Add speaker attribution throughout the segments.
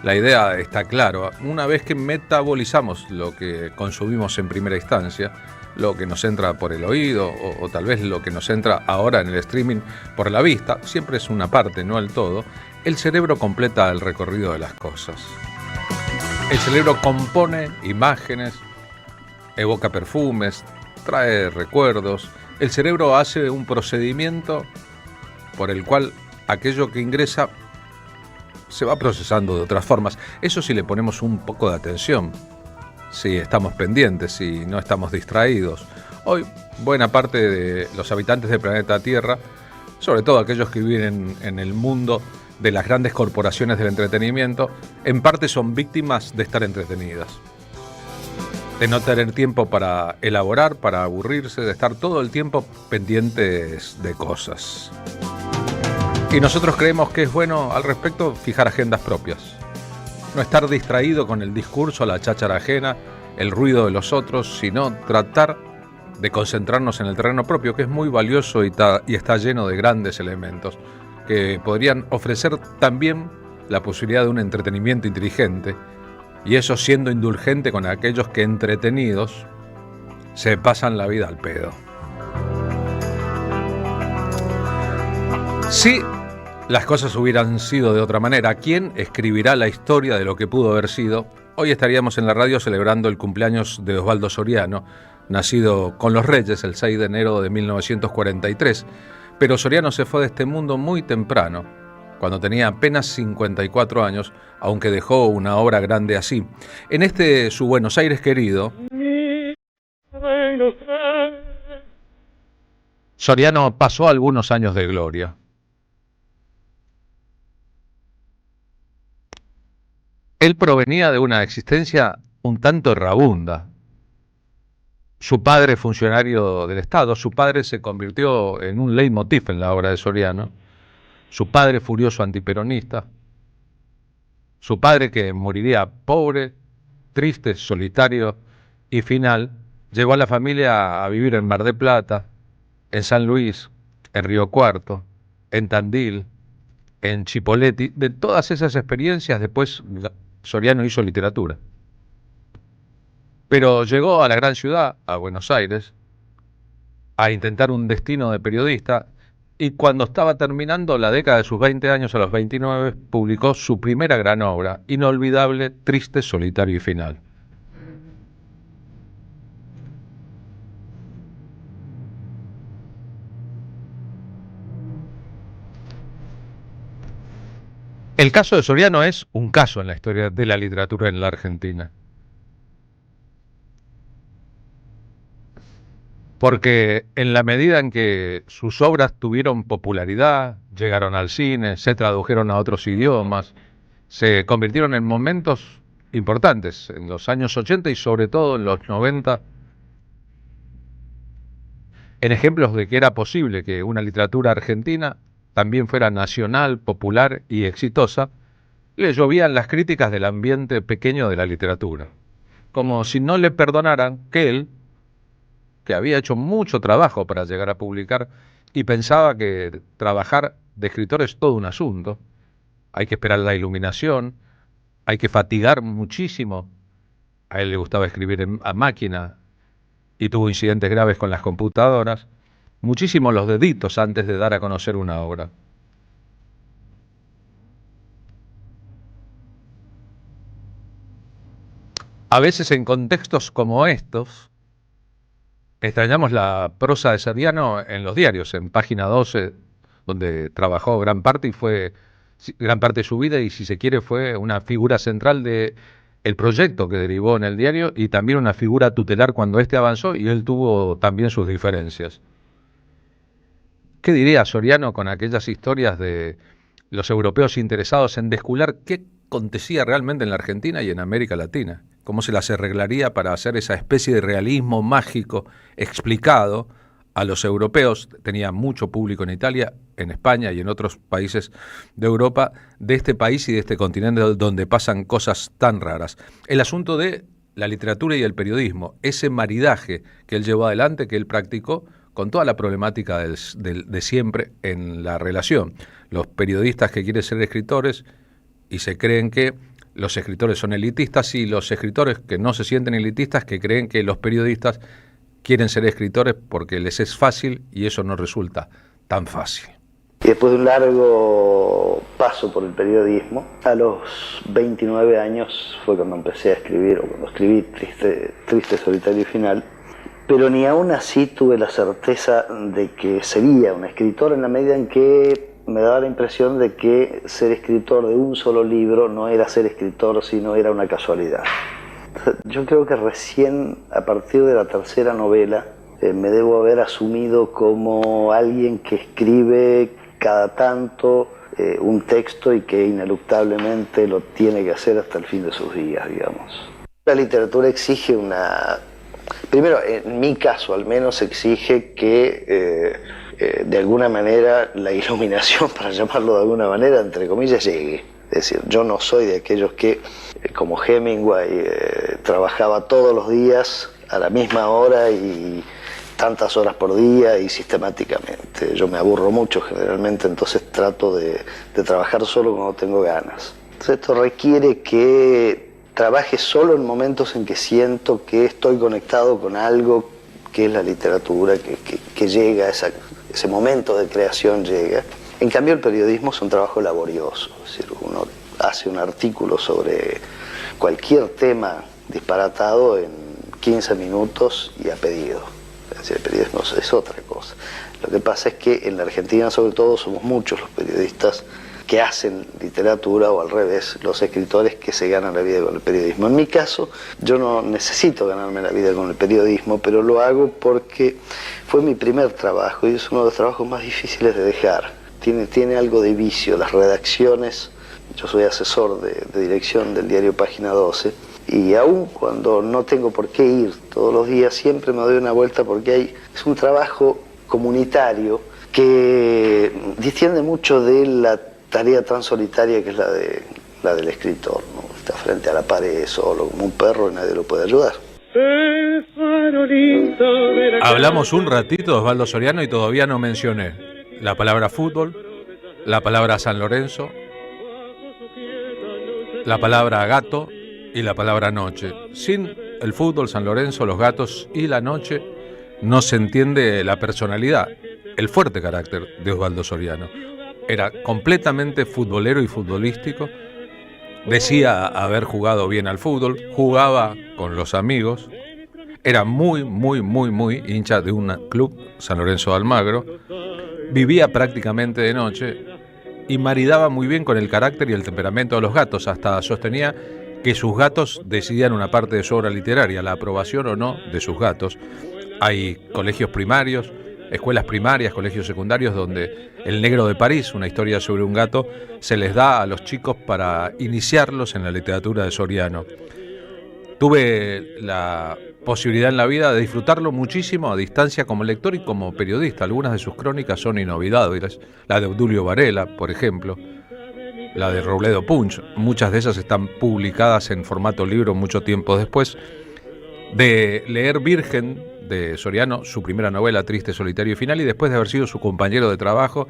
Speaker 1: La idea está claro. Una vez que metabolizamos lo que consumimos en primera instancia, lo que nos entra por el oído o tal vez lo que nos entra ahora en el streaming por la vista, siempre es una parte, no el todo, el cerebro completa el recorrido de las cosas. El cerebro compone imágenes, evoca perfumes, trae recuerdos. El cerebro hace un procedimiento por el cual aquello que ingresa se va procesando de otras formas. Eso si le ponemos un poco de atención, si estamos pendientes, si no estamos distraídos. Hoy, buena parte de los habitantes del planeta Tierra, sobre todo aquellos que viven en el mundo de las grandes corporaciones del entretenimiento, en parte son víctimas de estar entretenidas, de no tener tiempo para elaborar, para aburrirse, de estar todo el tiempo pendientes de cosas. Y nosotros creemos que es bueno al respecto fijar agendas propias. No estar distraído con el discurso, la cháchara ajena, el ruido de los otros, sino tratar de concentrarnos en el terreno propio, que es muy valioso y está lleno de grandes elementos que podrían ofrecer también la posibilidad de un entretenimiento inteligente, y eso siendo indulgente con aquellos que entretenidos se pasan la vida al pedo. Sí. Las cosas hubieran sido de otra manera. ¿Quién escribirá la historia de lo que pudo haber sido? Hoy estaríamos en la radio celebrando el cumpleaños de Osvaldo Soriano, nacido con los Reyes el 6 de enero de 1943. Pero Soriano se fue de este mundo muy temprano, cuando tenía apenas 54 años, aunque dejó una obra grande así. En este su Buenos Aires querido, Soriano pasó algunos años de gloria. Él provenía de una existencia un tanto errabunda. Su padre, funcionario del Estado, su padre se convirtió en un leitmotiv en la obra de Soriano. Su padre, furioso antiperonista. Su padre, que moriría pobre, triste, solitario y final, llevó a la familia a vivir en Mar del Plata, en San Luis, en Río Cuarto, en Tandil, en Chipoleti. De todas esas experiencias después Soriano hizo literatura. Pero llegó a la gran ciudad, a Buenos Aires, a intentar un destino de periodista, y cuando estaba terminando la década de sus 20 años, a los 29, publicó su primera gran obra, inolvidable, triste, solitario y final. El caso de Soriano es un caso en la historia de la literatura en la Argentina. Porque en la medida en que sus obras tuvieron popularidad, llegaron al cine, se tradujeron a otros idiomas, se convirtieron en momentos importantes en los años 80 y sobre todo en los 90, en ejemplos de que era posible que una literatura argentina también fuera nacional, popular y exitosa, le llovían las críticas del ambiente pequeño de la literatura, como si no le perdonaran que él, que había hecho mucho trabajo para llegar a publicar y pensaba que trabajar de escritor es todo un asunto, hay que esperar la iluminación, hay que fatigar muchísimo. A él le gustaba escribir a máquina y tuvo incidentes graves con las computadoras, muchísimo los deditos antes de dar a conocer una obra. A veces en contextos como estos, extrañamos la prosa de Soriano en los diarios, en Página 12, donde trabajó gran parte y fue gran parte de su vida, y si se quiere fue una figura central de el proyecto que derivó en el diario, y también una figura tutelar cuando éste avanzó y él tuvo también sus diferencias. ¿Qué diría Soriano con aquellas historias de los europeos interesados en descubrir qué acontecía realmente en la Argentina y en América Latina? ¿Cómo se las arreglaría para hacer esa especie de realismo mágico explicado a los europeos? Tenía mucho público en Italia, en España y en otros países de Europa, de este país y de este continente donde pasan cosas tan raras. El asunto de la literatura y el periodismo, ese maridaje que él llevó adelante, que él practicó, con toda la problemática de siempre en la relación. Los periodistas que quieren ser escritores y se creen que los escritores son elitistas y los escritores que no se sienten elitistas, que creen que los periodistas quieren ser escritores porque les es fácil y eso no resulta tan fácil.
Speaker 2: Y después de un largo paso por el periodismo, a los 29 años fue cuando empecé a escribir, o cuando escribí Triste, Solitario y Final, pero ni aún así tuve la certeza de que sería un escritor, en la medida en que me daba la impresión de que ser escritor de un solo libro no era ser escritor, sino era una casualidad. Yo creo que recién a partir de la tercera novela me debo haber asumido como alguien que escribe cada tanto un texto y que ineluctablemente lo tiene que hacer hasta el fin de sus días, digamos. La literatura exige primero, en mi caso al menos, exige que de alguna manera la iluminación, para llamarlo de alguna manera, entre comillas, llegue. Es decir, yo no soy de aquellos que, como Hemingway, trabajaba todos los días a la misma hora y tantas horas por día y sistemáticamente. Yo me aburro mucho generalmente, entonces trato de trabajar solo cuando tengo ganas. Entonces esto requiere que trabaje solo en momentos en que siento que estoy conectado con algo que es la literatura, que llega, ese momento de creación llega. En cambio el periodismo es un trabajo laborioso, es decir, uno hace un artículo sobre cualquier tema disparatado en 15 minutos y a pedido. Es decir, el periodismo es otra cosa. Lo que pasa es que en la Argentina sobre todo somos muchos los periodistas que hacen literatura, o al revés, los escritores que se ganan la vida con el periodismo. En mi caso, yo no necesito ganarme la vida con el periodismo, pero lo hago porque fue mi primer trabajo y es uno de los trabajos más difíciles de dejar. Tiene algo de vicio, las redacciones. Yo soy asesor de dirección del diario Página 12 y aún cuando no tengo por qué ir todos los días, siempre me doy una vuelta porque es un trabajo comunitario que distiende mucho de la tarea tan solitaria que es la del escritor, ¿no? Está frente a la pared solo como un perro y nadie lo puede ayudar.
Speaker 1: Hablamos un ratito de Osvaldo Soriano y todavía no mencioné la palabra fútbol, la palabra San Lorenzo, la palabra gato y la palabra noche. Sin el fútbol, San Lorenzo, los gatos y la noche no se entiende la personalidad, el fuerte carácter de Osvaldo Soriano. Era completamente futbolero y futbolístico, decía haber jugado bien al fútbol, jugaba con los amigos, era muy hincha de un club, San Lorenzo de Almagro, vivía prácticamente de noche y maridaba muy bien con el carácter y el temperamento de los gatos, hasta sostenía que sus gatos decidían una parte de su obra literaria, la aprobación o no de sus gatos. Hay colegios primarios, escuelas primarias, colegios secundarios, donde El Negro de París, una historia sobre un gato, se les da a los chicos para iniciarlos en la literatura de Soriano. Tuve la posibilidad en la vida de disfrutarlo muchísimo a distancia como lector y como periodista. Algunas de sus crónicas son inolvidables, la de Obdulio Varela, por ejemplo, la de Robledo Punch. Muchas de esas están publicadas en formato libro mucho tiempo después. De leer Virgen de Soriano, su primera novela, Triste, Solitario y Final, y después de haber sido su compañero de trabajo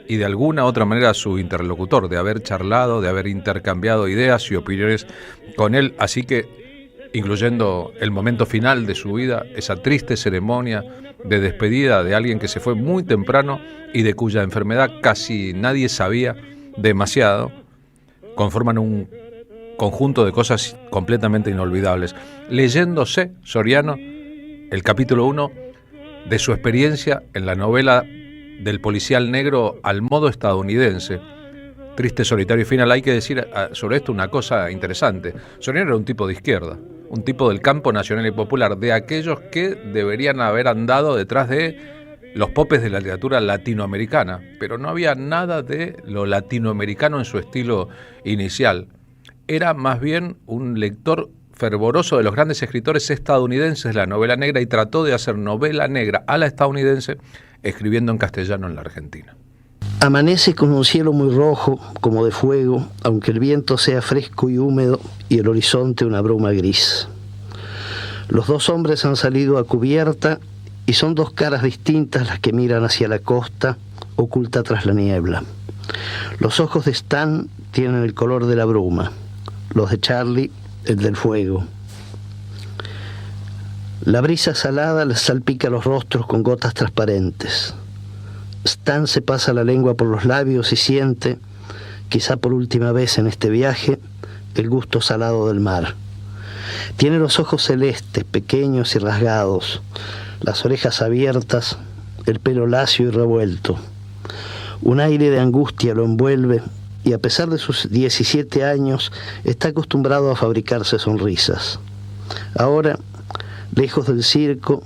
Speaker 1: y de alguna otra manera su interlocutor, de haber charlado, de haber intercambiado ideas y opiniones con él, así que incluyendo el momento final de su vida, esa triste ceremonia de despedida de alguien que se fue muy temprano y de cuya enfermedad casi nadie sabía demasiado, conforman un conjunto de cosas completamente inolvidables. Leyéndose Soriano el capítulo 1 de su experiencia en la novela del policial negro al modo estadounidense, Triste, Solitario y Final. Hay que decir sobre esto una cosa interesante. Soriano era un tipo de izquierda, un tipo del campo nacional y popular, de aquellos que deberían haber andado detrás de los popes de la literatura latinoamericana, pero no había nada de lo latinoamericano en su estilo inicial. Era más bien un lector fervoroso de los grandes escritores estadounidenses de la novela negra y trató de hacer novela negra a la estadounidense escribiendo en castellano en la Argentina.
Speaker 2: Amanece con un cielo muy rojo, como de fuego, aunque el viento sea fresco y húmedo y el horizonte una bruma gris. Los dos hombres han salido a cubierta y son dos caras distintas las que miran hacia la costa, oculta tras la niebla. Los ojos de Stan tienen el color de la bruma.
Speaker 3: los de Charlie, el del fuego. La brisa salada les salpica los rostros con gotas transparentes. Stan se pasa la lengua por los labios y siente, quizá por última vez en este viaje, el gusto salado del mar. Tiene los ojos celestes, pequeños y rasgados, las orejas abiertas, el pelo lacio y revuelto. Un aire de angustia lo envuelve y a pesar de sus 17 años está acostumbrado a fabricarse sonrisas. Ahora, lejos del circo,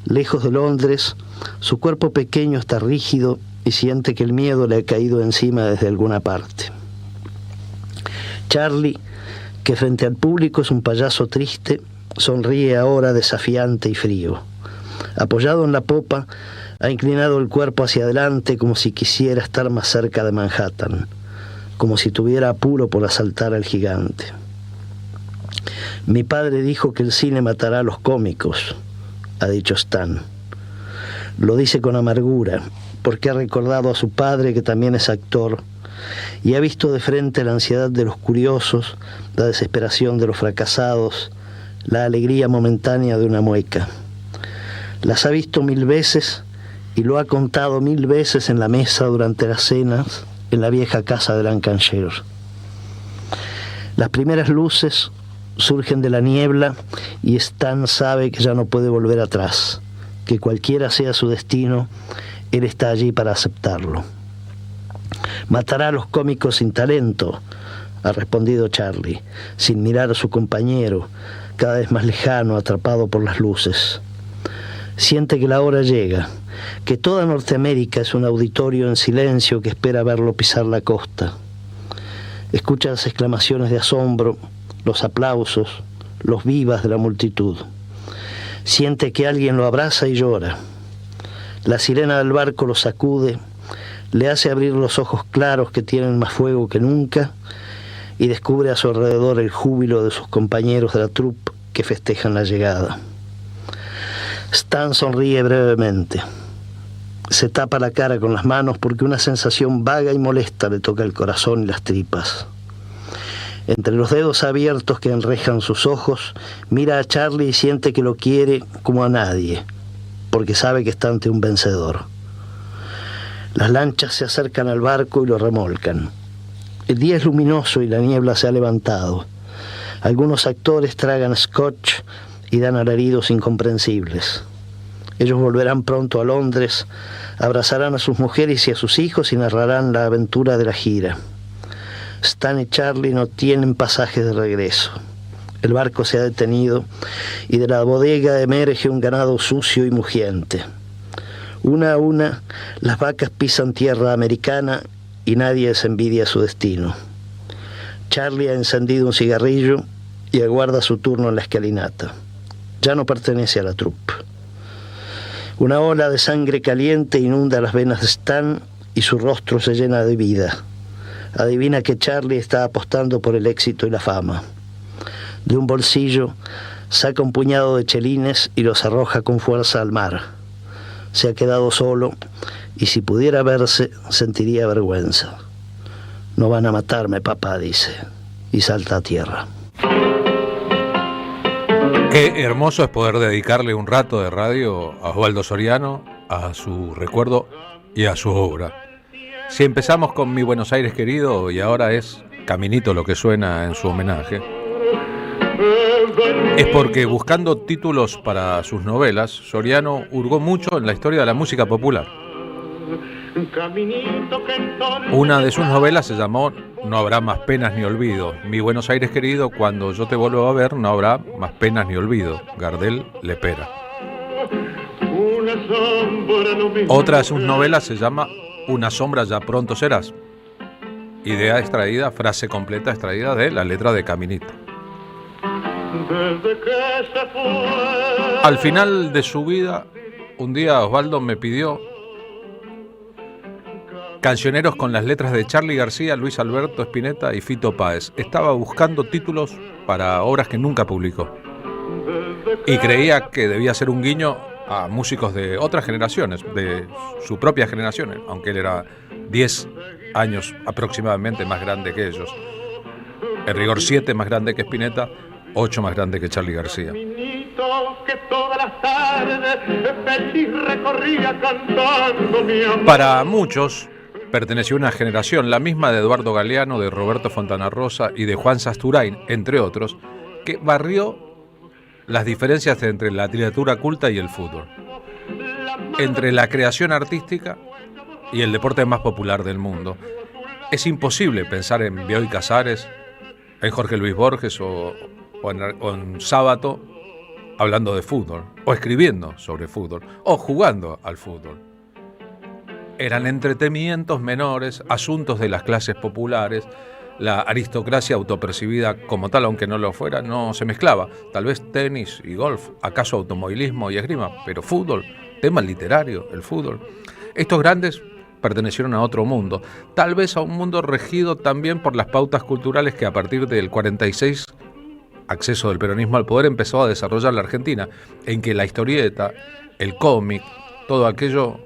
Speaker 3: lejos de Londres, su cuerpo pequeño está rígido y siente que el miedo le ha caído encima desde alguna parte. Charlie, que frente al público es un payaso triste, sonríe ahora desafiante y frío. Apoyado en la popa, ha inclinado el cuerpo hacia adelante como si quisiera estar más cerca de Manhattan, como si tuviera apuro por asaltar al gigante. Mi padre dijo que el cine matará a los cómicos, ha dicho Stan. Lo dice con amargura, porque ha recordado a su padre, que también es actor, y ha visto de frente la ansiedad de los curiosos, la desesperación de los fracasados, la alegría momentánea de una mueca. Las ha visto 1000 veces y lo ha contado 1000 veces en la mesa durante las cenas en la vieja casa de Lancashire. Las primeras luces surgen de la niebla y Stan sabe que ya no puede volver atrás, que cualquiera sea su destino, él está allí para aceptarlo. Matará a los cómicos sin talento, ha respondido Charlie, sin mirar a su compañero, cada vez más lejano, atrapado por las luces. Siente que la hora llega, que toda Norteamérica es un auditorio en silencio que espera verlo pisar la costa. Escucha las exclamaciones de asombro, los aplausos, los vivas de la multitud. Siente que alguien lo abraza y llora. La sirena del barco lo sacude, le hace abrir los ojos claros que tienen más fuego que nunca y descubre a su alrededor el júbilo de sus compañeros de la troupe que festejan la llegada. Stan sonríe brevemente. Se tapa la cara con las manos porque una sensación vaga y molesta le toca el corazón y las tripas. Entre los dedos abiertos que enrejan sus ojos, mira a Charlie y siente que lo quiere como a nadie, porque sabe que está ante un vencedor. Las lanchas se acercan al barco y lo remolcan. El día es luminoso y la niebla se ha levantado. Algunos actores tragan scotch y dan alaridos incomprensibles. Ellos volverán pronto a Londres, abrazarán a sus mujeres y a sus hijos y narrarán la aventura de la gira. Stan y Charlie no tienen pasaje de regreso. El barco se ha detenido y de la bodega emerge un ganado sucio y mugiente. Una a una, las vacas pisan tierra americana y nadie se envidia su destino. Charlie ha encendido un cigarrillo y aguarda su turno en la escalinata. Ya no pertenece a la troupe. Una ola de sangre caliente inunda las venas de Stan y su rostro se llena de vida. Adivina que Charlie está apostando por el éxito y la fama. De un bolsillo saca un puñado de chelines y los arroja con fuerza al mar. Se ha quedado solo y si pudiera verse sentiría vergüenza. No van a matarme, papá, dice, y salta a tierra.
Speaker 1: Qué hermoso es poder dedicarle un rato de radio a Osvaldo Soriano, a su recuerdo y a su obra. Si empezamos con Mi Buenos Aires querido y ahora es Caminito lo que suena en su homenaje, es porque buscando títulos para sus novelas, Soriano hurgó mucho en la historia de la música popular. Una de sus novelas se llamó No habrá más penas ni olvido. Mi Buenos Aires querido, cuando yo te vuelva a ver, no habrá más penas ni olvido. Gardel Lepera. Otra de sus novelas se llama Una sombra ya pronto serás. Idea extraída, frase completa extraída de la letra de Caminito. Al final de su vida, un día Osvaldo me pidió cancioneros con las letras de Charly García, Luis Alberto Spinetta y Fito Páez. Estaba buscando títulos para obras que nunca publicó y creía que debía ser un guiño a músicos de otras generaciones, de su propia generación, aunque él era 10 años aproximadamente más grande que ellos. En rigor 7 más grande que Spinetta, 8 más grande que Charly García. Para muchos perteneció a una generación, la misma de Eduardo Galeano, de Roberto Fontana Rosa y de Juan Sasturain, entre otros, que barrió las diferencias entre la literatura culta y el fútbol, entre la creación artística y el deporte más popular del mundo. Es imposible pensar en Bioy Casares, en Jorge Luis Borges o en Sábato hablando de fútbol, o escribiendo sobre fútbol, o jugando al fútbol. Eran entretenimientos menores, asuntos de las clases populares. La aristocracia autopercibida como tal, aunque no lo fuera, no se mezclaba. Tal vez tenis y golf, acaso automovilismo y esgrima, pero fútbol, tema literario, el fútbol. Estos grandes pertenecieron a otro mundo, tal vez a un mundo regido también por las pautas culturales que a partir del 46, acceso del peronismo al poder, empezó a desarrollar la Argentina, en que la historieta, el cómic, todo aquello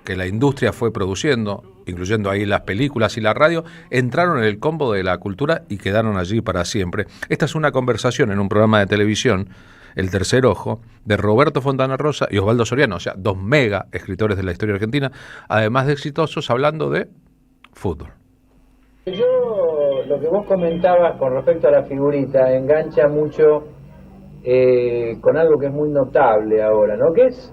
Speaker 1: que la industria fue produciendo, incluyendo ahí las películas y la radio, entraron en el combo de la cultura y quedaron allí para siempre. Esta es una conversación en un programa de televisión, El Tercer Ojo, de Roberto Fontana Rosa y Osvaldo Soriano, o sea, 2 mega escritores de la historia argentina, además de exitosos, hablando de fútbol.
Speaker 4: Yo, lo que vos comentabas con respecto a la figurita, engancha mucho con algo que es muy notable ahora, ¿no? Que es,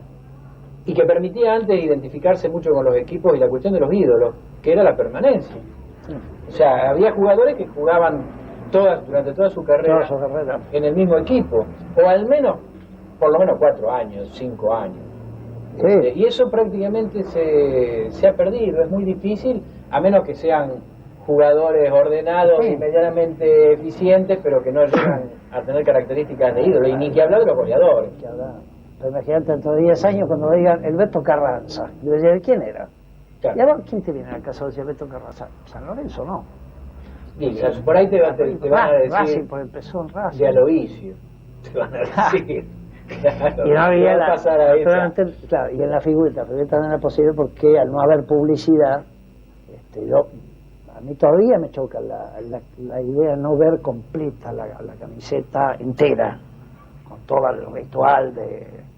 Speaker 4: y que permitía antes identificarse mucho con los equipos, y la cuestión de los ídolos, que era la permanencia. O sea, había jugadores que jugaban durante toda su carrera en el mismo equipo, o al menos, por lo menos 4 años, 5 años. Sí. Y eso prácticamente se ha perdido. Es muy difícil, a menos que sean jugadores ordenados, sí, y medianamente eficientes, pero que no llegan a tener características de ídolo, y ni que hablar de los goleadores.
Speaker 5: Imagínate dentro de 10 años cuando digan el Beto Carranza. Yo decía, ¿quién era? Claro. ¿Y ahora quién te viene al caso de decir Beto Carranza? San Lorenzo, no.
Speaker 4: Y por ahí te van a decir
Speaker 5: Racing, por el pezón Racing.
Speaker 4: De Aloisio. Te van a decir. Claro,
Speaker 5: y no había
Speaker 4: claro,
Speaker 5: y en la figurita no era posible porque al no haber publicidad, a mí todavía me choca la idea de no ver completa la camiseta entera, con todo el ritual de...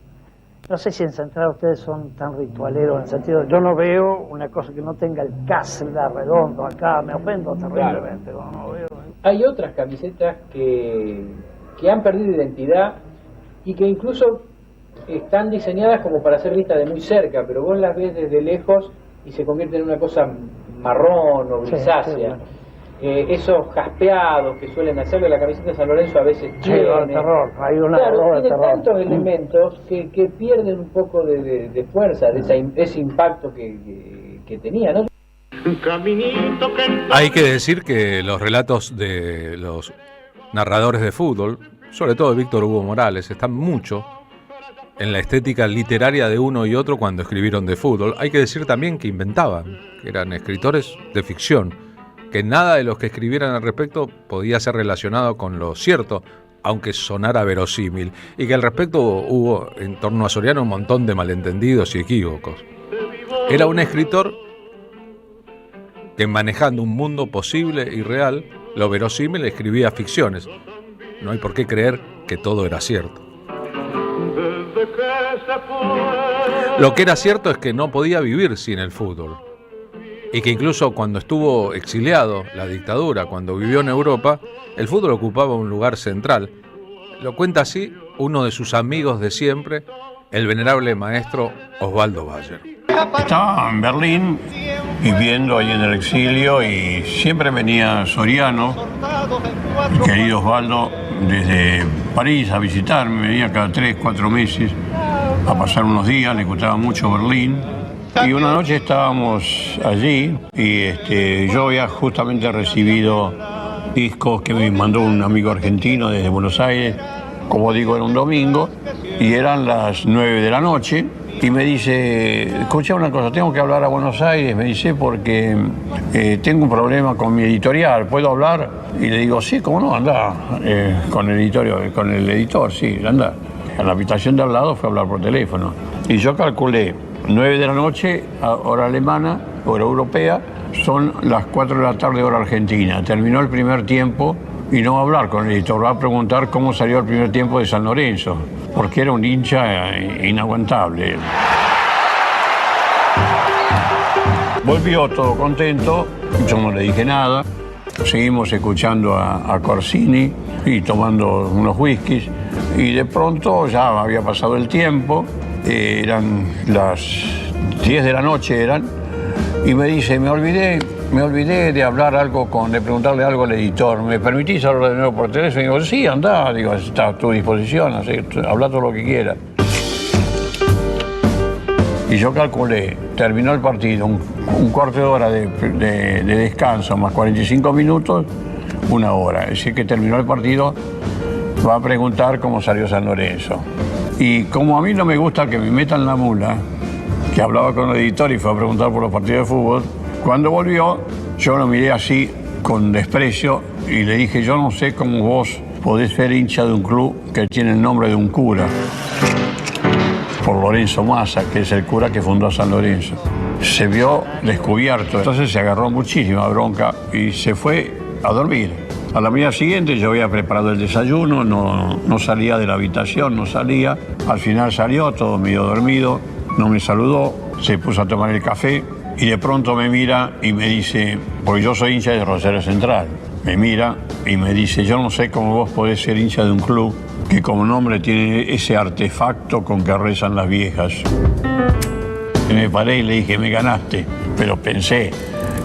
Speaker 5: No sé si en Central ustedes son tan ritualeros en el sentido, yo no veo una cosa que no tenga el casla redondo acá, me ofendo terriblemente. Claro. No veo.
Speaker 4: Hay otras camisetas que han perdido identidad y que incluso están diseñadas como para ser vistas de muy cerca, pero vos las ves desde lejos y se convierten en una cosa marrón o grisácea. Sí. Esos jaspeados que suelen hacer de la camiseta de San Lorenzo a veces tiene tantos elementos que pierden un poco de fuerza, de ese impacto que tenía, ¿no?
Speaker 1: Hay que decir que los relatos de los narradores de fútbol, sobre todo de Víctor Hugo Morales, están mucho en la estética literaria de uno y otro cuando escribieron de fútbol. Hay que decir también que inventaban, que eran escritores de ficción, que nada de los que escribieran al respecto podía ser relacionado con lo cierto, aunque sonara verosímil, y que al respecto hubo en torno a Soriano un montón de malentendidos y equívocos. Era un escritor que, manejando un mundo posible y real, lo verosímil, escribía ficciones. No hay por qué creer que todo era cierto. Lo que era cierto es que no podía vivir sin el fútbol, y que incluso cuando estuvo exiliado la dictadura, cuando vivió en Europa, el fútbol ocupaba un lugar central. Lo cuenta así uno de sus amigos de siempre, el venerable maestro Osvaldo Bayer.
Speaker 6: Estaba en Berlín viviendo ahí en el exilio y siempre venía Soriano, mi querido Osvaldo, desde París a visitarme, venía cada 3-4 meses a pasar unos días, le gustaba mucho Berlín. Y una noche estábamos allí y yo había justamente recibido discos que me mandó un amigo argentino desde Buenos Aires, como digo, era un domingo, y eran las 9 de la noche, y me dice, escucha una cosa, tengo que hablar a Buenos Aires, me dice, porque tengo un problema con mi editorial, ¿puedo hablar? Y le digo, sí, cómo no, anda, con el editor, sí, anda. En la habitación de al lado fue a hablar por teléfono, y yo calculé, 9 de la noche, hora alemana, hora europea, son las 4 de la tarde, hora argentina. Terminó el primer tiempo y no va a hablar con el editor, va a preguntar cómo salió el primer tiempo de San Lorenzo, porque era un hincha inaguantable. Volvió todo contento, yo no le dije nada, seguimos escuchando a Corsini y tomando unos whiskies, y de pronto ya había pasado el tiempo, eran las 10 de la noche y me dice, me olvidé de hablar de preguntarle algo al editor, ¿me permitís hablar de nuevo por teléfono? Y digo, sí, andá, digo, está a tu disposición, así, habla todo lo que quieras. Y yo calculé, terminó el partido, un cuarto de hora de descanso más 45 minutos, 1 hora. Es decir, que terminó el partido, va a preguntar cómo salió San Lorenzo. Y como a mí no me gusta que me metan la mula, que hablaba con el editor y fue a preguntar por los partidos de fútbol, cuando volvió, yo lo miré así, con desprecio, y le dije, yo no sé cómo vos podés ser hincha de un club que tiene el nombre de un cura, por Lorenzo Massa, que es el cura que fundó San Lorenzo. Se vio descubierto, entonces se agarró muchísima bronca y se fue a dormir. A la mañana siguiente yo había preparado el desayuno, no salía de la habitación, no salía. Al final salió, todo medio dormido, no me saludó, se puso a tomar el café y de pronto me mira y me dice, porque yo soy hincha de Rosario Central, me mira y me dice, yo no sé cómo vos podés ser hincha de un club que como nombre tiene ese artefacto con que rezan las viejas. Y me paré y le dije, me ganaste, pero pensé,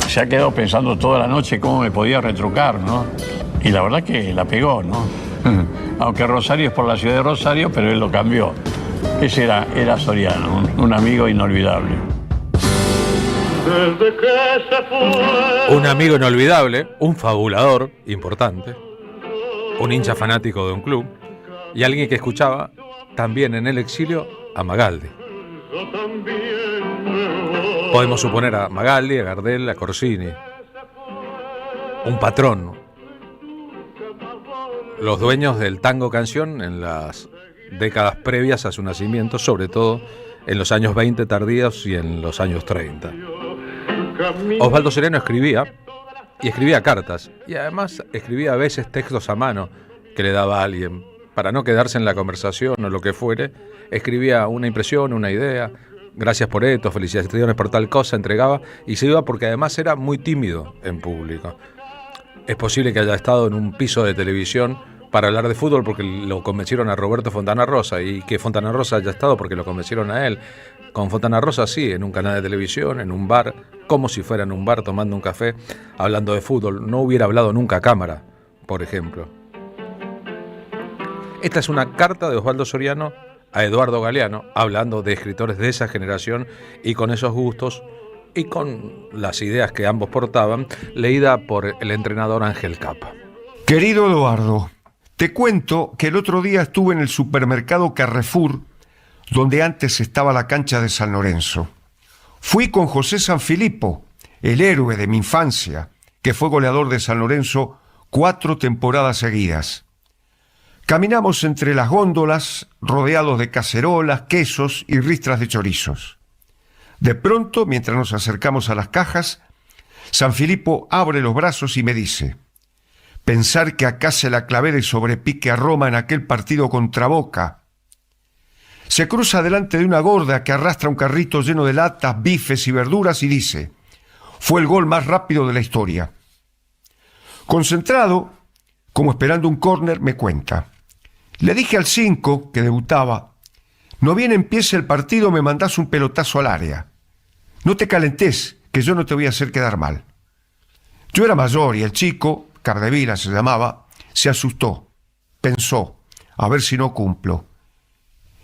Speaker 6: se ha quedado pensando toda la noche cómo me podía retrucar, ¿no? Y la verdad que la pegó, ¿no? Aunque Rosario es por la ciudad de Rosario, pero él lo cambió. Ese era Soriano, un amigo inolvidable.
Speaker 1: Un amigo inolvidable, un fabulador importante, un hincha fanático de un club y alguien que escuchaba también en el exilio a Magaldi. Podemos suponer a Magaldi, a Gardel, a Corsini. Un patrón. Los dueños del tango canción en las décadas previas a su nacimiento, sobre todo en los años 20 tardíos y en los años 30. Osvaldo Soriano escribía cartas y además escribía a veces textos a mano que le daba a alguien. Para no quedarse en la conversación o lo que fuere, escribía una impresión, una idea, gracias por esto, felicitaciones por tal cosa, entregaba y se iba porque además era muy tímido en público. Es posible que haya estado en un piso de televisión para hablar de fútbol porque lo convencieron a Roberto Fontana Rosa y que Fontana Rosa haya estado porque lo convencieron a él. Con Fontana Rosa sí, en un canal de televisión, en un bar, como si fuera en un bar tomando un café, hablando de fútbol. No hubiera hablado nunca a cámara, por ejemplo. Esta es una carta de Osvaldo Soriano a Eduardo Galeano, hablando de escritores de esa generación y con esos gustos y con las ideas que ambos portaban, leída por el entrenador Ángel Capa.
Speaker 7: Querido Eduardo, te cuento que el otro día estuve en el supermercado Carrefour, donde antes estaba la cancha de San Lorenzo. Fui con José Sanfilippo, el héroe de mi infancia, que fue goleador de San Lorenzo 4 temporadas seguidas. Caminamos entre las góndolas, rodeados de cacerolas, quesos y ristras de chorizos. De pronto, mientras nos acercamos a las cajas, Sanfilippo abre los brazos y me dice: pensar que acá se la clavé de sobrepique a Roma en aquel partido contra Boca. Se cruza delante de una gorda que arrastra un carrito lleno de latas, bifes y verduras y dice: fue el gol más rápido de la historia. Concentrado, como esperando un córner, me cuenta: le dije al 5, que debutaba, no bien empiece el partido me mandás un pelotazo al área. No te calentes, que yo no te voy a hacer quedar mal. Yo era mayor y el chico, Cardevila se llamaba, se asustó. Pensó, a ver si no cumplo.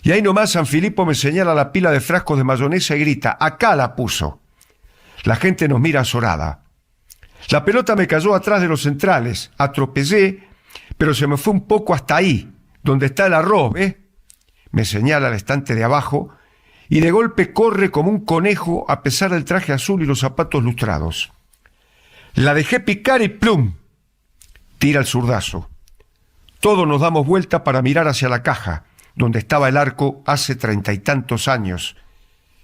Speaker 7: Y ahí nomás Sanfilippo me señala la pila de frascos de mayonesa y grita: acá la puso. La gente nos mira azorada. La pelota me cayó atrás de los centrales, atropellé, pero se me fue un poco hasta ahí, donde está el arroz, ¿ves? Me señala el estante de abajo y de golpe corre como un conejo a pesar del traje azul y los zapatos lustrados. La dejé picar y ¡plum! Tira el zurdazo. Todos nos damos vuelta para mirar hacia la caja, donde estaba el arco hace 30 y tantos años,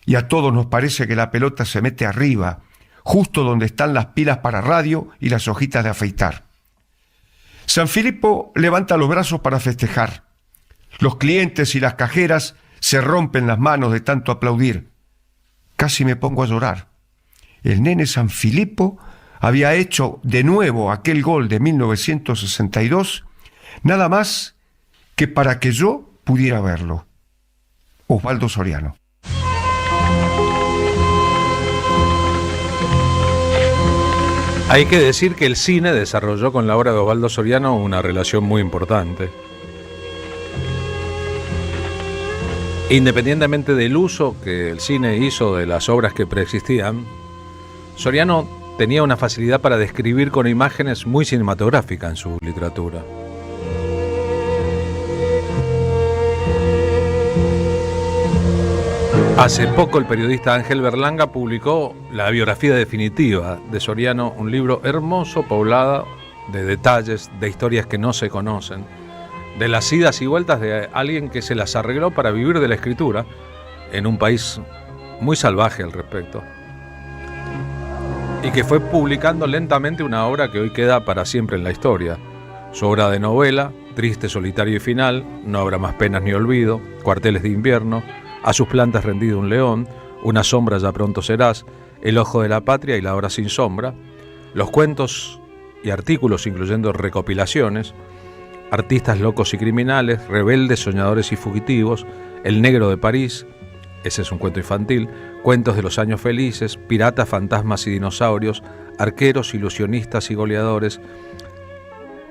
Speaker 7: y a todos nos parece que la pelota se mete arriba, justo donde están las pilas para radio y las hojitas de afeitar. San Filipo levanta los brazos para festejar. Los clientes y las cajeras se rompen las manos de tanto aplaudir. Casi me pongo a llorar. El nene San Filipo había hecho de nuevo aquel gol de 1962, nada más que para que yo pudiera verlo. Osvaldo Soriano.
Speaker 1: Hay que decir que el cine desarrolló con la obra de Osvaldo Soriano una relación muy importante. Independientemente del uso que el cine hizo de las obras que preexistían, Soriano tenía una facilidad para describir con imágenes muy cinematográficas en su literatura. Hace poco el periodista Ángel Berlanga publicó la biografía definitiva de Soriano, un libro hermoso, poblado de detalles, de historias que no se conocen, de las idas y vueltas de alguien que se las arregló para vivir de la escritura en un país muy salvaje al respecto, y que fue publicando lentamente una obra que hoy queda para siempre en la historia. Su obra de novela, Triste, solitario y final, No habrá más penas ni olvido, Cuarteles de invierno, A sus plantas rendido un león, Una sombra ya pronto serás, El ojo de la patria y La hora sin sombra, los cuentos y artículos incluyendo recopilaciones, Artistas locos y criminales, Rebeldes, soñadores y fugitivos, El negro de París, ese es un cuento infantil, Cuentos de los años felices, Piratas, fantasmas y dinosaurios, Arqueros, ilusionistas y goleadores,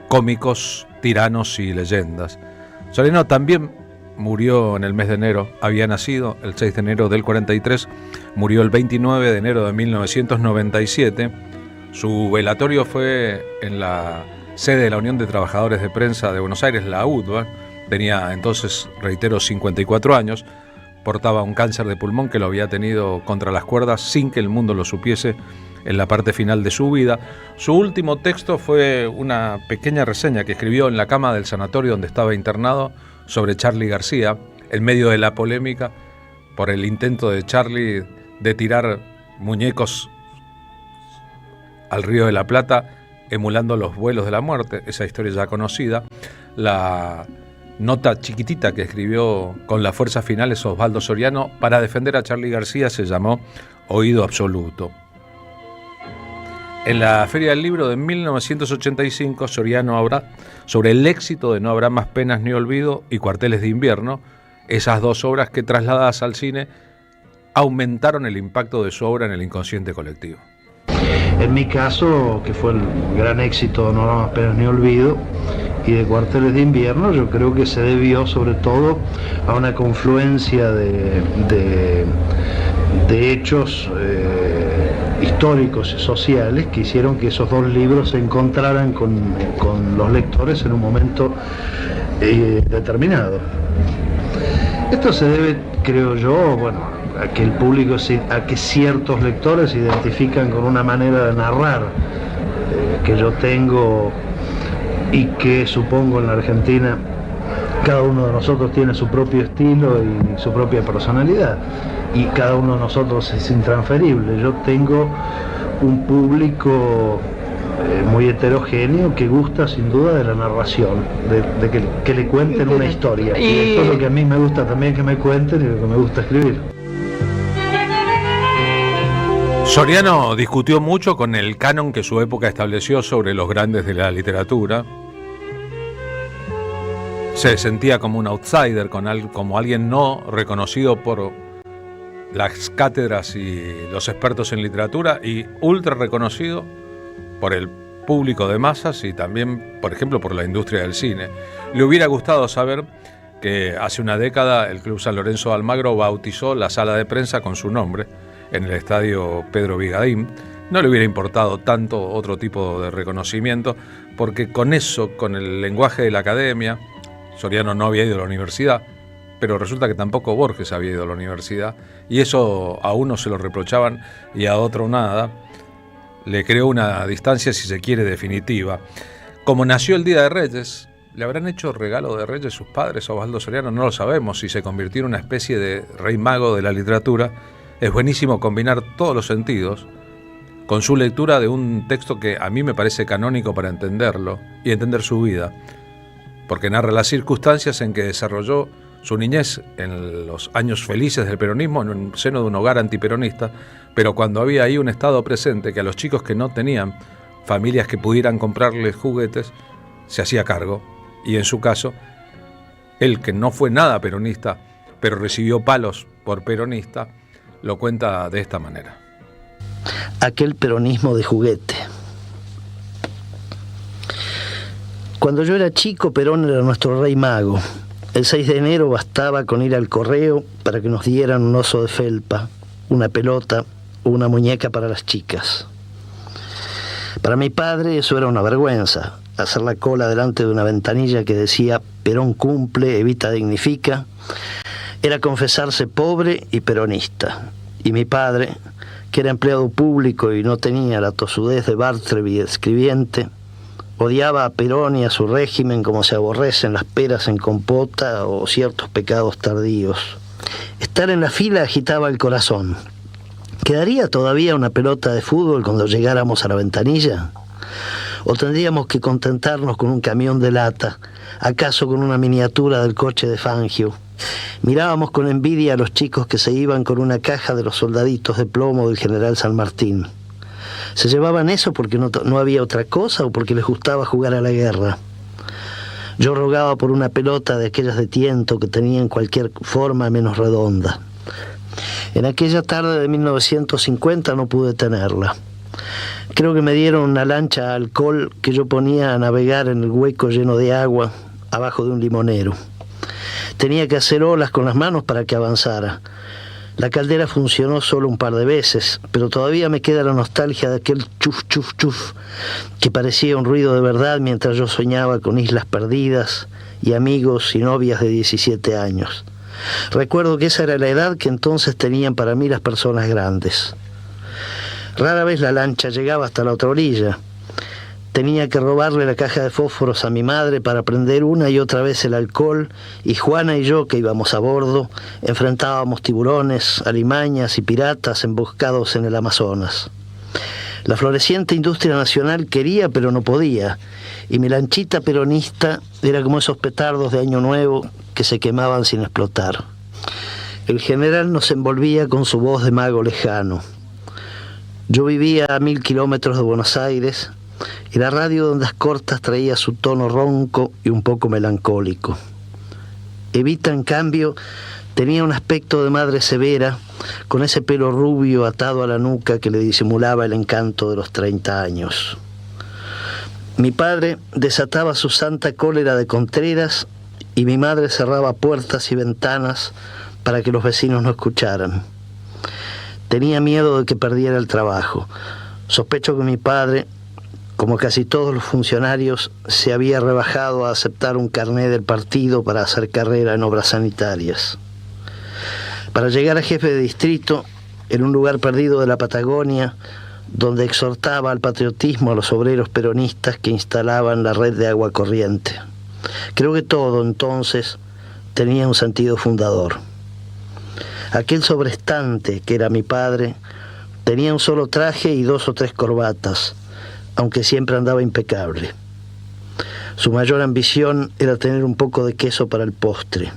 Speaker 1: Cómicos, tiranos y leyendas. Soriano también murió en el mes de enero, había nacido el 6 de enero del 43, murió el 29 de enero de 1997. Su velatorio fue en la sede de la Unión de Trabajadores de Prensa de Buenos Aires, la UTBA. Tenía entonces, reitero, 54 años, portaba un cáncer de pulmón que lo había tenido contra las cuerdas sin que el mundo lo supiese en la parte final de su vida. Su último texto fue una pequeña reseña que escribió en la cama del sanatorio donde estaba internado sobre Charly García, en medio de la polémica por el intento de Charly de tirar muñecos al Río de la Plata, emulando los vuelos de la muerte, esa historia ya conocida. La nota chiquitita que escribió con las fuerzas finales Osvaldo Soriano para defender a Charly García se llamó Oído Absoluto. En la Feria del Libro de 1985, Soriano habla sobre el éxito de No habrá más penas ni olvido y Cuarteles de invierno, esas dos obras que trasladadas al cine aumentaron el impacto de su obra en el inconsciente colectivo.
Speaker 3: En mi caso, que fue el gran éxito de No habrá más penas ni olvido y de Cuarteles de invierno, yo creo que se debió sobre todo a una confluencia de hechos históricos y sociales que hicieron que esos dos libros se encontraran con los lectores en un momento determinado. Esto se debe, creo yo, a que el público, a que ciertos lectores se identifican con una manera de narrar que yo tengo y que supongo en la Argentina cada uno de nosotros tiene su propio estilo y su propia personalidad. Y cada uno de nosotros es intransferible. Yo tengo un público muy heterogéneo que gusta sin duda de la narración, de que le cuenten una historia. Y esto es lo que a mí me gusta también que me cuenten y lo que me gusta escribir.
Speaker 1: Soriano discutió mucho con el canon que su época estableció sobre los grandes de la literatura. Se sentía como un outsider, como alguien no reconocido por las cátedras y los expertos en literatura y ultra reconocido por el público de masas y también, por ejemplo, por la industria del cine. Le hubiera gustado saber que hace una década el Club San Lorenzo de Almagro bautizó la sala de prensa con su nombre en el estadio Pedro Vigadín. No le hubiera importado tanto otro tipo de reconocimiento, porque con eso, con el lenguaje de la academia, Soriano no había ido a la universidad, pero resulta que tampoco Borges había ido a la universidad, y eso a uno se lo reprochaban y a otro nada. Le creó una distancia, si se quiere, definitiva. Como nació el Día de Reyes, ¿le habrán hecho regalo de Reyes sus padres a Osvaldo Soriano? No lo sabemos. Si se convirtió en una especie de rey mago de la literatura, es buenísimo combinar todos los sentidos, con su lectura de un texto que a mí me parece canónico para entenderlo y entender su vida, porque narra las circunstancias en que desarrolló su niñez en los años felices del peronismo, en el seno de un hogar antiperonista, pero cuando había ahí un Estado presente que a los chicos que no tenían familias que pudieran comprarles juguetes, se hacía cargo. Y en su caso, él, que no fue nada peronista, pero recibió palos por peronista, lo cuenta de esta manera.
Speaker 3: Aquel peronismo de juguete. Cuando yo era chico, Perón era nuestro rey mago. El 6 de enero bastaba con ir al correo para que nos dieran un oso de felpa, una pelota o una muñeca para las chicas. Para mi padre eso era una vergüenza, hacer la cola delante de una ventanilla que decía Perón cumple, Evita dignifica, era confesarse pobre y peronista. Y mi padre, que era empleado público y no tenía la tosudez de Bartleby escribiente, odiaba a Perón y a su régimen como se aborrecen las peras en compota o ciertos pecados tardíos. Estar en la fila agitaba el corazón. ¿Quedaría todavía una pelota de fútbol cuando llegáramos a la ventanilla? ¿O tendríamos que contentarnos con un camión de lata, acaso con una miniatura del coche de Fangio? Mirábamos con envidia a los chicos que se iban con una caja de los soldaditos de plomo del general San Martín. ¿Se llevaban eso porque no había otra cosa o porque les gustaba jugar a la guerra? Yo rogaba por una pelota de aquellas de tiento que tenían cualquier forma menos redonda. En aquella tarde de 1950 no pude tenerla. Creo que me dieron una lancha a alcohol que yo ponía a navegar en el hueco lleno de agua abajo de un limonero. Tenía que hacer olas con las manos para que avanzara. La caldera funcionó solo un par de veces, pero todavía me queda la nostalgia de aquel chuf, chuf, chuf, que parecía un ruido de verdad mientras yo soñaba con islas perdidas y amigos y novias de 17 años. Recuerdo que esa era la edad que entonces tenían para mí las personas grandes. Rara vez la lancha llegaba hasta la otra orilla. Tenía que robarle la caja de fósforos a mi madre para prender una y otra vez el alcohol, y Juana y yo, que íbamos a bordo, enfrentábamos tiburones, alimañas y piratas emboscados en el Amazonas. La floreciente industria nacional quería pero no podía, y mi lanchita peronista era como esos petardos de Año Nuevo que se quemaban sin explotar. El general nos envolvía con su voz de mago lejano. Yo vivía a 1000 kilómetros de Buenos Aires, y la radio de ondas cortas traía su tono ronco y un poco melancólico. Evita, en cambio, tenía un aspecto de madre severa, con ese pelo rubio atado a la nuca que le disimulaba el encanto de los 30 años. Mi padre desataba su santa cólera de Contreras y mi madre cerraba puertas y ventanas para que los vecinos no escucharan. Tenía miedo de que perdiera el trabajo. Sospecho que mi padre, como casi todos los funcionarios, se había rebajado a aceptar un carné del partido para hacer carrera en obras sanitarias. Para llegar a jefe de distrito, en un lugar perdido de la Patagonia, donde exhortaba al patriotismo a los obreros peronistas que instalaban la red de agua corriente. Creo que todo, entonces, tenía un sentido fundador. Aquel sobrestante, que era mi padre, tenía un solo traje y 2 o 3 corbatas, aunque siempre andaba impecable. Su mayor ambición era tener un poco de queso para el postre.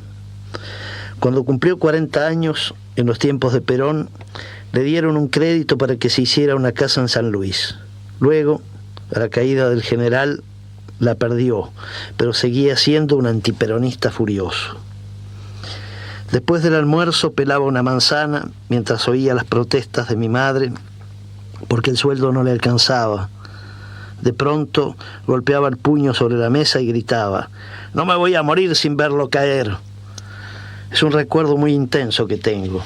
Speaker 3: Cuando cumplió 40 años, en los tiempos de Perón, le dieron un crédito para que se hiciera una casa en San Luis. Luego, a la caída del general, la perdió, pero seguía siendo un antiperonista furioso. Después del almuerzo pelaba una manzana mientras oía las protestas de mi madre, porque el sueldo no le alcanzaba. De pronto golpeaba el puño sobre la mesa y gritaba: «No me voy a morir sin verlo caer». Es un recuerdo muy intenso que tengo,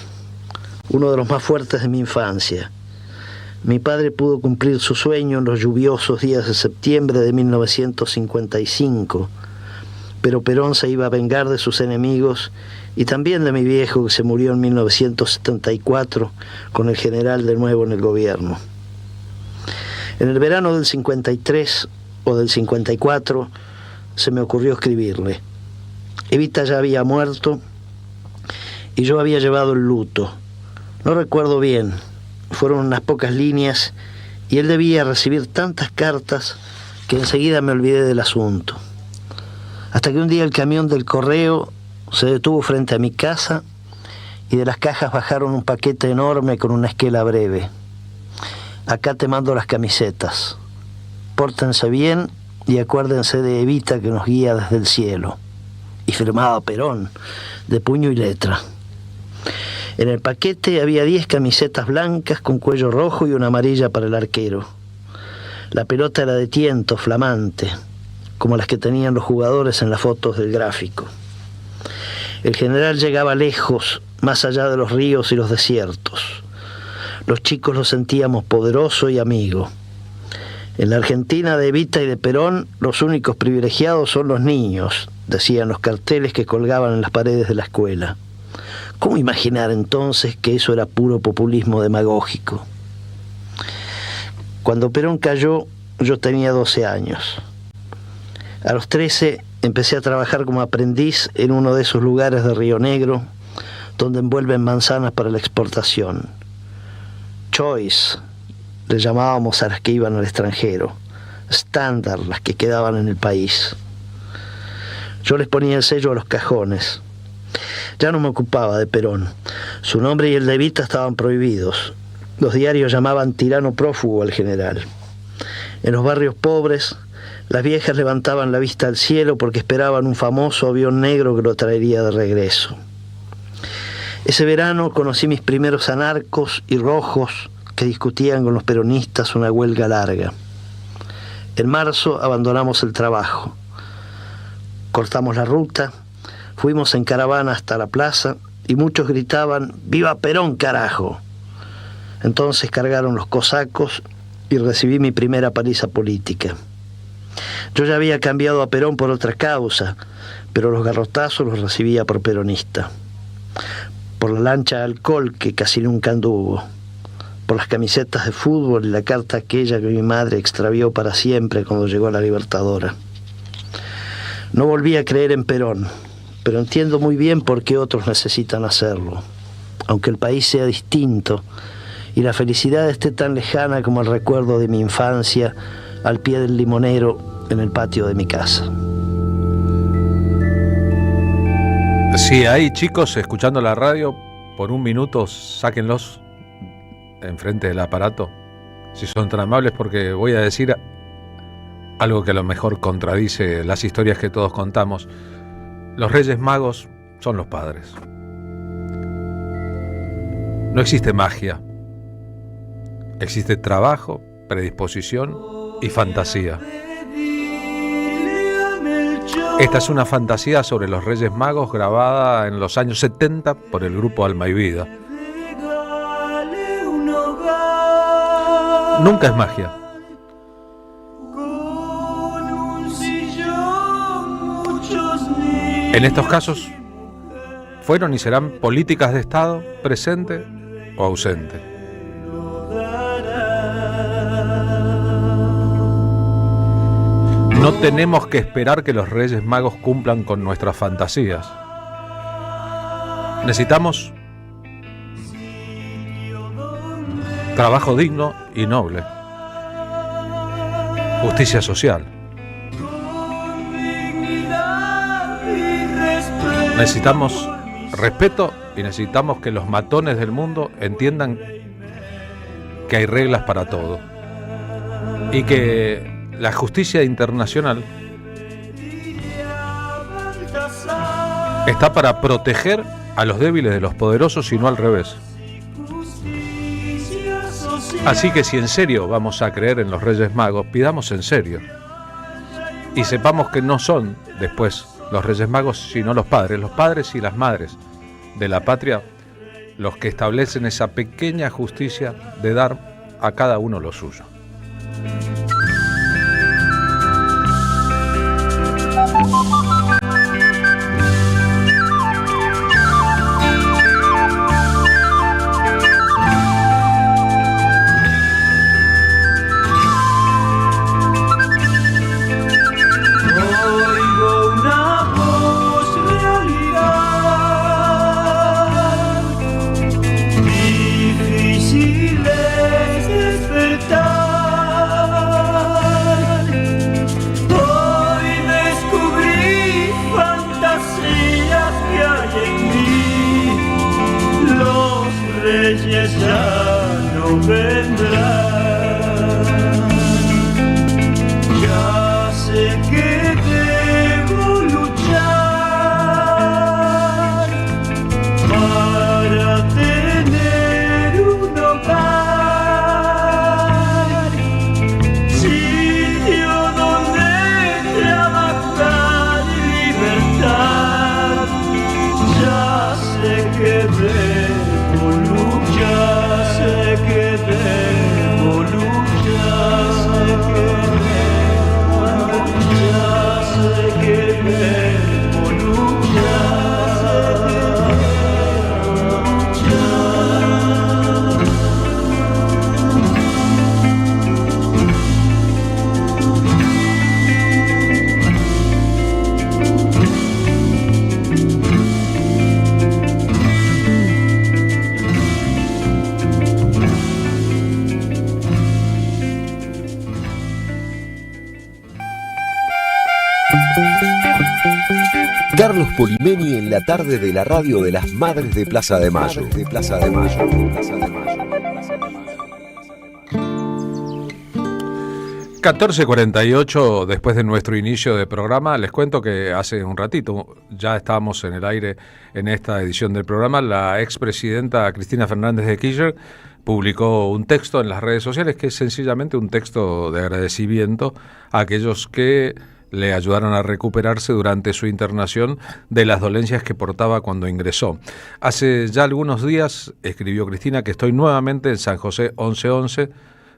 Speaker 3: uno de los más fuertes de mi infancia. Mi padre pudo cumplir su sueño en los lluviosos días de septiembre de 1955, pero Perón se iba a vengar de sus enemigos y también de mi viejo, que se murió en 1974 con el general de nuevo en el gobierno. En el verano del 53 o del 54 se me ocurrió escribirle. Evita ya había muerto y yo había llevado el luto. No recuerdo bien, fueron unas pocas líneas y él debía recibir tantas cartas que enseguida me olvidé del asunto. Hasta que un día el camión del correo se detuvo frente a mi casa y de las cajas bajaron un paquete enorme con una esquela breve. Acá te mando las camisetas. Pórtense bien y acuérdense de Evita que nos guía desde el cielo. Y firmado Perón, de puño y letra. En el paquete había 10 camisetas blancas con cuello rojo y una amarilla para el arquero. La pelota era de tiento, flamante, como las que tenían los jugadores en las fotos del gráfico. El general llegaba lejos, más allá de los ríos y los desiertos. Los chicos lo sentíamos poderoso y amigo. En la Argentina de Evita y de Perón, los únicos privilegiados son los niños, decían los carteles que colgaban en las paredes de la escuela. ¿Cómo imaginar entonces que eso era puro populismo demagógico? Cuando Perón cayó, yo tenía 12 años. A los 13 empecé a trabajar como aprendiz en uno de esos lugares de Río Negro donde envuelven manzanas para la exportación. Choice, le llamábamos a las que iban al extranjero. Standard, las que quedaban en el país. Yo les ponía el sello a los cajones. Ya no me ocupaba de Perón. Su nombre y el de Evita estaban prohibidos. Los diarios llamaban tirano prófugo al general. En los barrios pobres, las viejas levantaban la vista al cielo porque esperaban un famoso avión negro que lo traería de regreso. Ese verano conocí mis primeros anarcos y rojos que discutían con los peronistas una huelga larga. En marzo abandonamos el trabajo. Cortamos la ruta, fuimos en caravana hasta la plaza y muchos gritaban «¡Viva Perón, carajo!». Entonces cargaron los cosacos y recibí mi primera paliza política. Yo ya había cambiado a Perón por otra causa, pero los garrotazos los recibía por peronista. Por la lancha de alcohol que casi nunca anduvo. Por las camisetas de fútbol y la carta aquella que mi madre extravió para siempre cuando llegó a la Libertadora. No volví a creer en Perón, pero entiendo muy bien por qué otros necesitan hacerlo. Aunque el país sea distinto y la felicidad esté tan lejana como el recuerdo de mi infancia al pie del limonero en el patio de mi casa.
Speaker 1: Si hay chicos escuchando la radio, por un minuto sáquenlos enfrente del aparato, si son tan amables, porque voy a decir algo que a lo mejor contradice las historias que todos contamos. Los Reyes Magos son los padres. No existe magia. Existe trabajo, predisposición y fantasía. Esta es una fantasía sobre los Reyes Magos grabada en los años 70 por el grupo Alma y Vida. Nunca es magia. En estos casos fueron y serán políticas de Estado presente o ausente. No tenemos que esperar que los Reyes Magos cumplan con nuestras fantasías. Necesitamos trabajo digno y noble, justicia social. Necesitamos respeto y necesitamos que los matones del mundo entiendan que hay reglas para todo y que la justicia internacional está para proteger a los débiles de los poderosos y no al revés. Así que si en serio vamos a creer en los Reyes Magos, pidamos en serio. Y sepamos que no son después los Reyes Magos, sino los padres y las madres de la patria, los que establecen esa pequeña justicia de dar a cada uno lo suyo.
Speaker 8: Difícil es despertar. reyes ya no vendrán. Ya sé que debo luchar para tener un hogar, sitio donde trabajar libertad. Ya sé que debo luchar, sé que debo luchar, sé que debo luchar, sé que debo luchar, sé que
Speaker 9: Carlos Polimeni en la tarde de la radio de las Madres de Plaza de Mayo.
Speaker 1: 14:48 después de nuestro inicio de programa. Les cuento que hace un ratito ya estábamos en el aire en esta edición del programa. La expresidenta Cristina Fernández de Kirchner publicó un texto en las redes sociales que es sencillamente un texto de agradecimiento a aquellos que le ayudaron a recuperarse durante su internación de las dolencias que portaba cuando ingresó. Hace ya algunos días, escribió Cristina, que estoy nuevamente en San José 1111,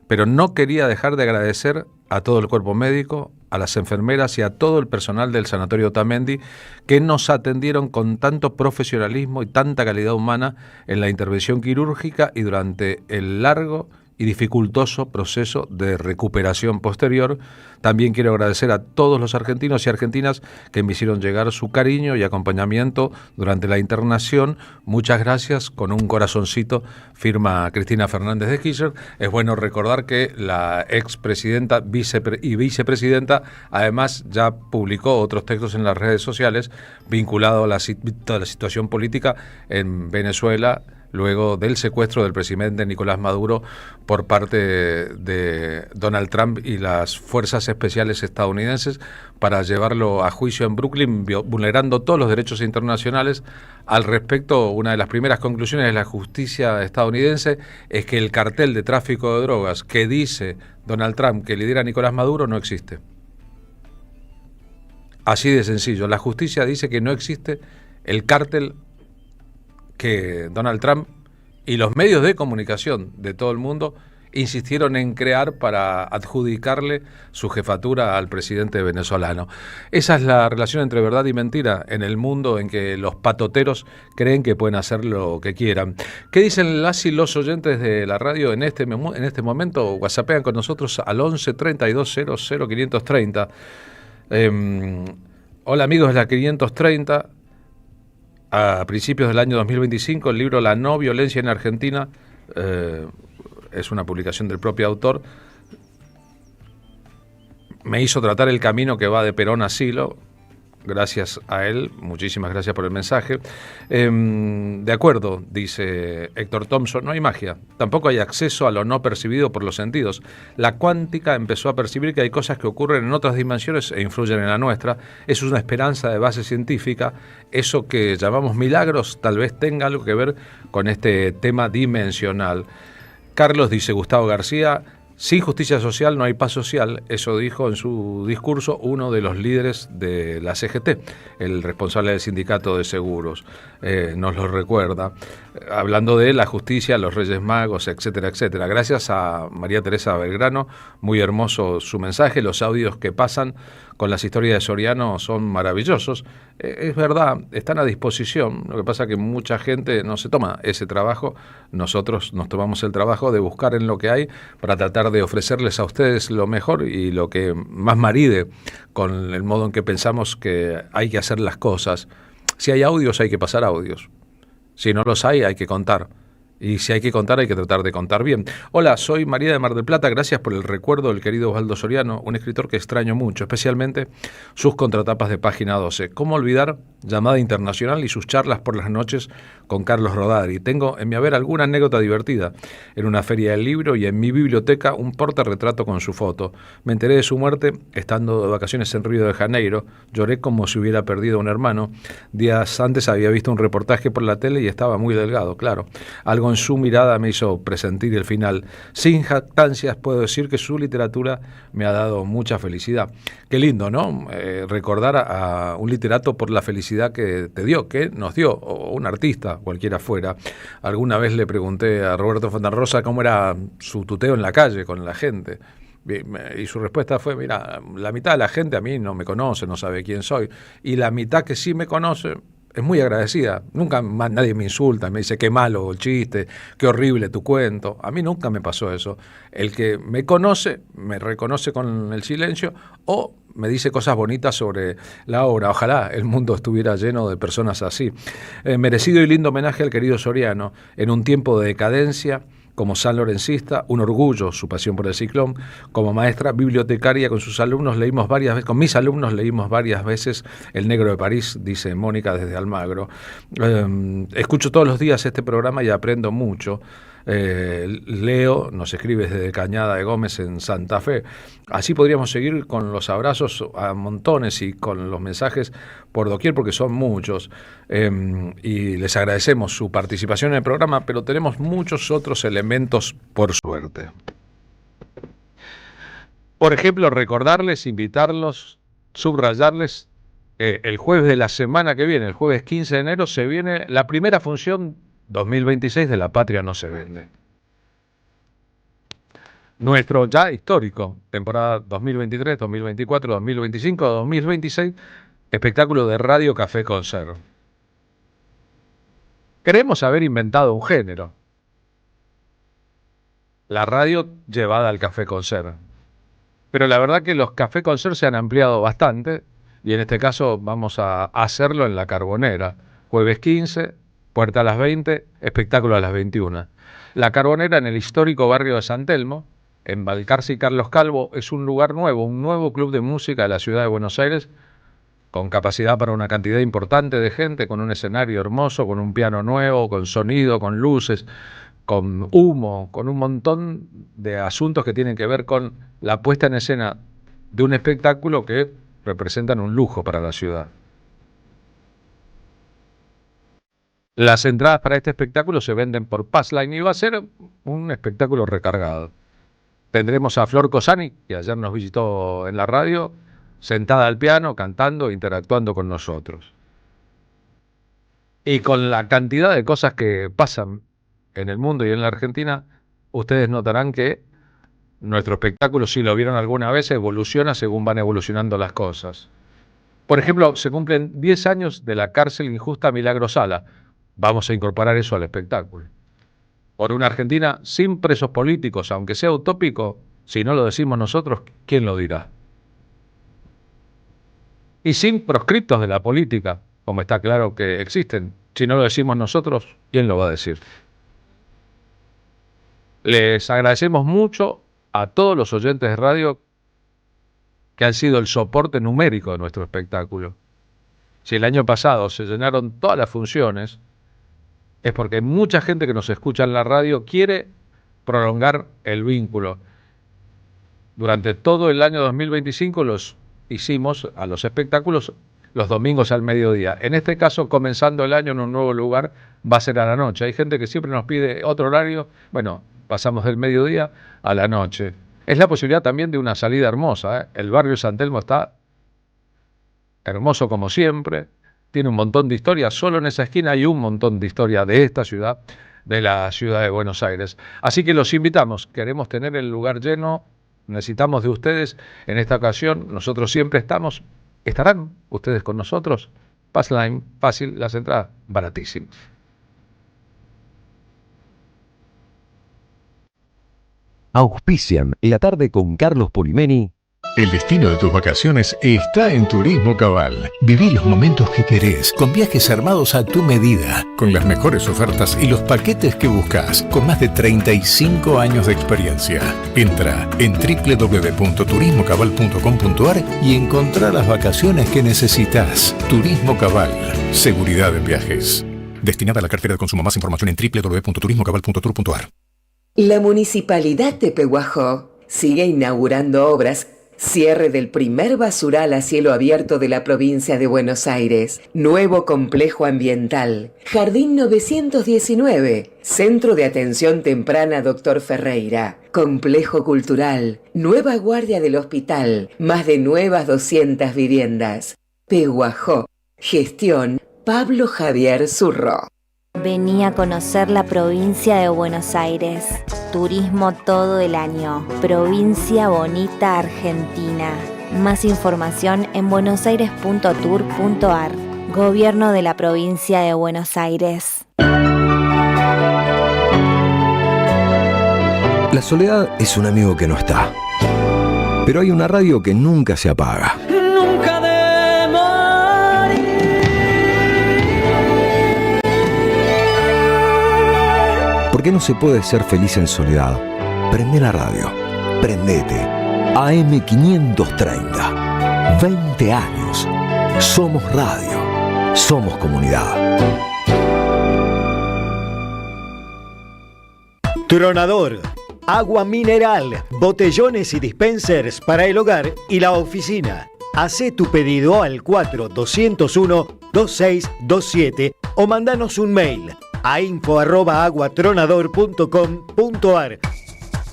Speaker 1: pero no quería dejar de agradecer a todo el cuerpo médico, a las enfermeras y a todo el personal del Sanatorio Otamendi que nos atendieron con tanto profesionalismo y tanta calidad humana en la intervención quirúrgica y durante el largo y dificultoso proceso de recuperación posterior. También quiero agradecer a todos los argentinos y argentinas que me hicieron llegar su cariño y acompañamiento durante la internación. Muchas gracias, con un corazoncito, firma Cristina Fernández de Kirchner. Es bueno recordar que la expresidenta y vicepresidenta además ya publicó otros textos en las redes sociales vinculados a la situación política en Venezuela, luego del secuestro del presidente Nicolás Maduro por parte de Donald Trump y las fuerzas especiales estadounidenses para llevarlo a juicio en Brooklyn, vulnerando todos los derechos internacionales. Al respecto, una de las primeras conclusiones de la justicia estadounidense es que el cartel de tráfico de drogas que dice Donald Trump que lidera Nicolás Maduro no existe. Así de sencillo. La justicia dice que no existe el cártel que Donald Trump y los medios de comunicación de todo el mundo insistieron en crear para adjudicarle su jefatura al presidente venezolano. Esa es la relación entre verdad y mentira en el mundo en que los patoteros creen que pueden hacer lo que quieran. ¿Qué dicen las y los oyentes de la radio en este momento? WhatsAppean con nosotros al 11 32 00 530. Hola amigos de la 530. A principios del año 2025, el libro La no violencia en Argentina, es una publicación del propio autor, me hizo tratar el camino que va de Perón a Silo. Gracias a él, muchísimas gracias por el mensaje. De acuerdo, dice Héctor Thompson, no hay magia, tampoco hay acceso a lo no percibido por los sentidos. La cuántica empezó a percibir que hay cosas que ocurren en otras dimensiones e influyen en la nuestra. Es una esperanza de base científica. Eso que llamamos milagros tal vez tenga algo que ver con este tema dimensional. Carlos, dice Gustavo García, sin justicia social no hay paz social. Eso dijo en su discurso uno de los líderes de la CGT, el responsable del sindicato de seguros. Nos lo recuerda, hablando de la justicia, los Reyes Magos, etcétera, etcétera. Gracias a María Teresa Belgrano, muy hermoso su mensaje. Los audios que pasan con las historias de Soriano son maravillosos. Es verdad, están a disposición. Lo que pasa es que mucha gente no se toma ese trabajo. Nosotros nos tomamos el trabajo de buscar en lo que hay para tratar de ofrecerles a ustedes lo mejor y lo que más maride con el modo en que pensamos que hay que hacer las cosas. Si hay audios, hay que pasar audios. Si no los hay que contar. Y si hay que contar, hay que tratar de contar bien. Hola, soy María de Mar del Plata. Gracias por el recuerdo del querido Osvaldo Soriano, un escritor que extraño mucho, especialmente sus contratapas de Página 12. ¿Cómo olvidar llamada internacional y sus charlas por las noches con Carlos Rodari. Tengo en mi haber alguna anécdota divertida. En una feria del libro y en mi biblioteca un portarretrato con su foto. Me enteré de su muerte estando de vacaciones en Río de Janeiro. Lloré como si hubiera perdido a un hermano. Días antes había visto un reportaje por la tele y estaba muy delgado, claro. Algo en su mirada me hizo presentir el final. Sin jactancias puedo decir que su literatura me ha dado mucha felicidad. Qué lindo, ¿no? Recordar a un literato por la felicidad que te dio, que nos dio, o un artista, cualquiera fuera. Alguna vez le pregunté a Roberto Fontanrosa cómo era su tuteo en la calle con la gente. Y su respuesta fue, mira, la mitad de la gente a mí no me conoce, no sabe quién soy. Y la mitad que sí me conoce es muy agradecida. Nunca más nadie me insulta, me dice qué malo el chiste, qué horrible tu cuento. A mí nunca me pasó eso. El que me conoce, me reconoce con el silencio o me dice cosas bonitas sobre la obra. Ojalá el mundo estuviera lleno de personas así. Merecido y lindo homenaje al querido Soriano, en un tiempo de decadencia. Como sanlorencista, un orgullo su pasión por el ciclón. Como maestra bibliotecaria con sus alumnos leímos varias veces, con mis alumnos leímos varias veces El Negro de París, dice Mónica desde Almagro. Escucho todos los días este programa y aprendo mucho. Leo nos escribe desde Cañada de Gómez en Santa Fe. Así podríamos seguir con los abrazos a montones y con los mensajes por doquier porque son muchos, y les agradecemos su participación en el programa, pero tenemos muchos otros elementos por suerte. Por ejemplo, recordarles, invitarlos, subrayarles, el jueves de la semana que viene, el jueves 15 de enero, se viene la primera función 2026 de La Patria no se vende. Nuestro ya histórico, temporada 2023, 2024, 2025, 2026, espectáculo de Radio Café Concert. Creemos haber inventado un género. La radio llevada al Café Concert. Pero la verdad que los Café Concert se han ampliado bastante y en este caso vamos a hacerlo en La Carbonera. Jueves 15, puerta a las 20, espectáculo a las 21. La Carbonera, en el histórico barrio de San Telmo, en Balcarce y Carlos Calvo, es un lugar nuevo, un nuevo club de música de la ciudad de Buenos Aires, con capacidad para una cantidad importante de gente, con un escenario hermoso, con un piano nuevo, con sonido, con luces, con humo, con un montón de asuntos que tienen que ver con la puesta en escena de un espectáculo que representan un lujo para la ciudad. Las entradas para este espectáculo se venden por Passline y va a ser un espectáculo recargado. Tendremos a Flor Cosani, que ayer nos visitó en la radio, sentada al piano, cantando, interactuando con nosotros. Y con la cantidad de cosas que pasan en el mundo y en la Argentina, ustedes notarán que nuestro espectáculo, si lo vieron alguna vez, evoluciona según van evolucionando las cosas. Por ejemplo, se cumplen 10 años de la cárcel injusta Milagro Sala. Vamos a incorporar eso al espectáculo. Por una Argentina sin presos políticos, aunque sea utópico, si no lo decimos nosotros, ¿quién lo dirá? Y sin proscriptos de la política, como está claro que existen. Si no lo decimos nosotros, ¿quién lo va a decir? Les agradecemos mucho a todos los oyentes de radio que han sido el soporte numérico de nuestro espectáculo. Si el año pasado se llenaron todas las funciones, es porque mucha gente que nos escucha en la radio quiere prolongar el vínculo. Durante todo el año 2025 los hicimos a los espectáculos los domingos al mediodía. En este caso, comenzando el año en un nuevo lugar, va a ser a la noche. Hay gente que siempre nos pide otro horario. Bueno, pasamos del mediodía a la noche. Es la posibilidad también de una salida hermosa, ¿eh? El barrio de San Telmo está hermoso como siempre. Tiene un montón de historia. Solo en esa esquina hay un montón de historia de esta ciudad, de la ciudad de Buenos Aires. Así que los invitamos. Queremos tener el lugar lleno. Necesitamos de ustedes en esta ocasión. Nosotros siempre estamos. ¿Estarán ustedes con nosotros? Passline, fácil, las entradas baratísimas.
Speaker 9: Auspician La Tarde con Carlos Polimeni.
Speaker 10: El destino de tus vacaciones está en Turismo Cabal. Viví los momentos que querés, con viajes armados a tu medida, con las mejores ofertas y los paquetes que buscas, con más de 35 años de experiencia. Entra en www.turismocabal.com.ar y encontrá las vacaciones que necesitas. Turismo Cabal. Seguridad en viajes. Destinada a la cartera de consumo. Más información en www.turismocabal.tour.ar.
Speaker 11: La Municipalidad de Pehuajó sigue inaugurando obras. Cierre del primer basural a cielo abierto de la provincia de Buenos Aires. Nuevo complejo ambiental. Jardín 919. Centro de atención temprana Dr. Ferreira. Complejo cultural. Nueva guardia del hospital. Más de nuevas 200 viviendas. Pehuajó. Gestión Pablo Javier Zurro.
Speaker 12: Vení a conocer la provincia de Buenos Aires. Turismo todo el año. Provincia bonita Argentina. Más información en buenosaires.tour.ar. Gobierno de la provincia de Buenos Aires.
Speaker 13: La soledad es un amigo que no está. Pero hay una radio que nunca se apaga.
Speaker 8: Nunca de morir.
Speaker 13: ¿Por qué no se puede ser feliz en soledad? Prende la radio. Prendete. AM530. 20 años. Somos radio. Somos comunidad.
Speaker 14: Tronador. Agua mineral, botellones y dispensers para el hogar y la oficina. Hacé tu pedido al 4201-2627 o mandanos un mail a info@aguatronador.com.ar.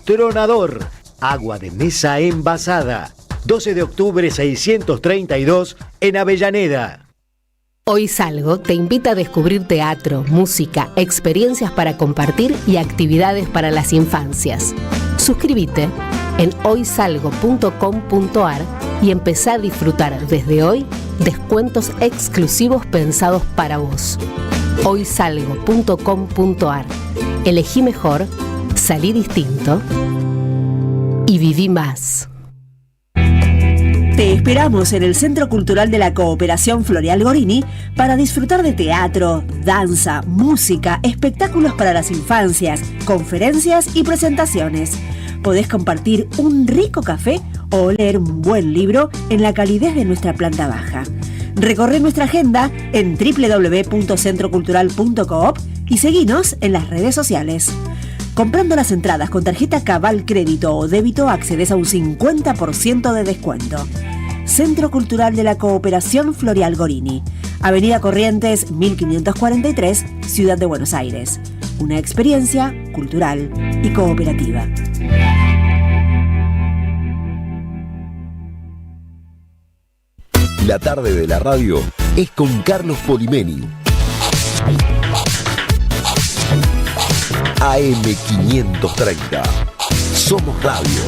Speaker 14: Tronador, agua de mesa envasada. 12 de octubre 632 en Avellaneda.
Speaker 15: Hoy Salgo te invita a descubrir teatro, música, experiencias para compartir y actividades para las infancias. Suscríbete en hoysalgo.com.ar y empezá a disfrutar desde hoy descuentos exclusivos pensados para vos. hoysalgo.com.ar. Elegí mejor, salí distinto y viví más.
Speaker 16: Te esperamos en el Centro Cultural de la Cooperación Floreal Gorini para disfrutar de teatro, danza, música, espectáculos para las infancias, conferencias y presentaciones. Podés compartir un rico café o leer un buen libro en la calidez de nuestra planta baja. Recorre nuestra agenda en www.centrocultural.coop y seguinos en las redes sociales. Comprando las entradas con tarjeta Cabal Crédito o Débito accedes a un 50% de descuento. Centro Cultural de la Cooperación Floreal Gorini, Avenida Corrientes 1543, Ciudad de Buenos Aires. Una experiencia cultural y cooperativa.
Speaker 9: La tarde de la radio es con Carlos Polimeni. AM530. Somos radio.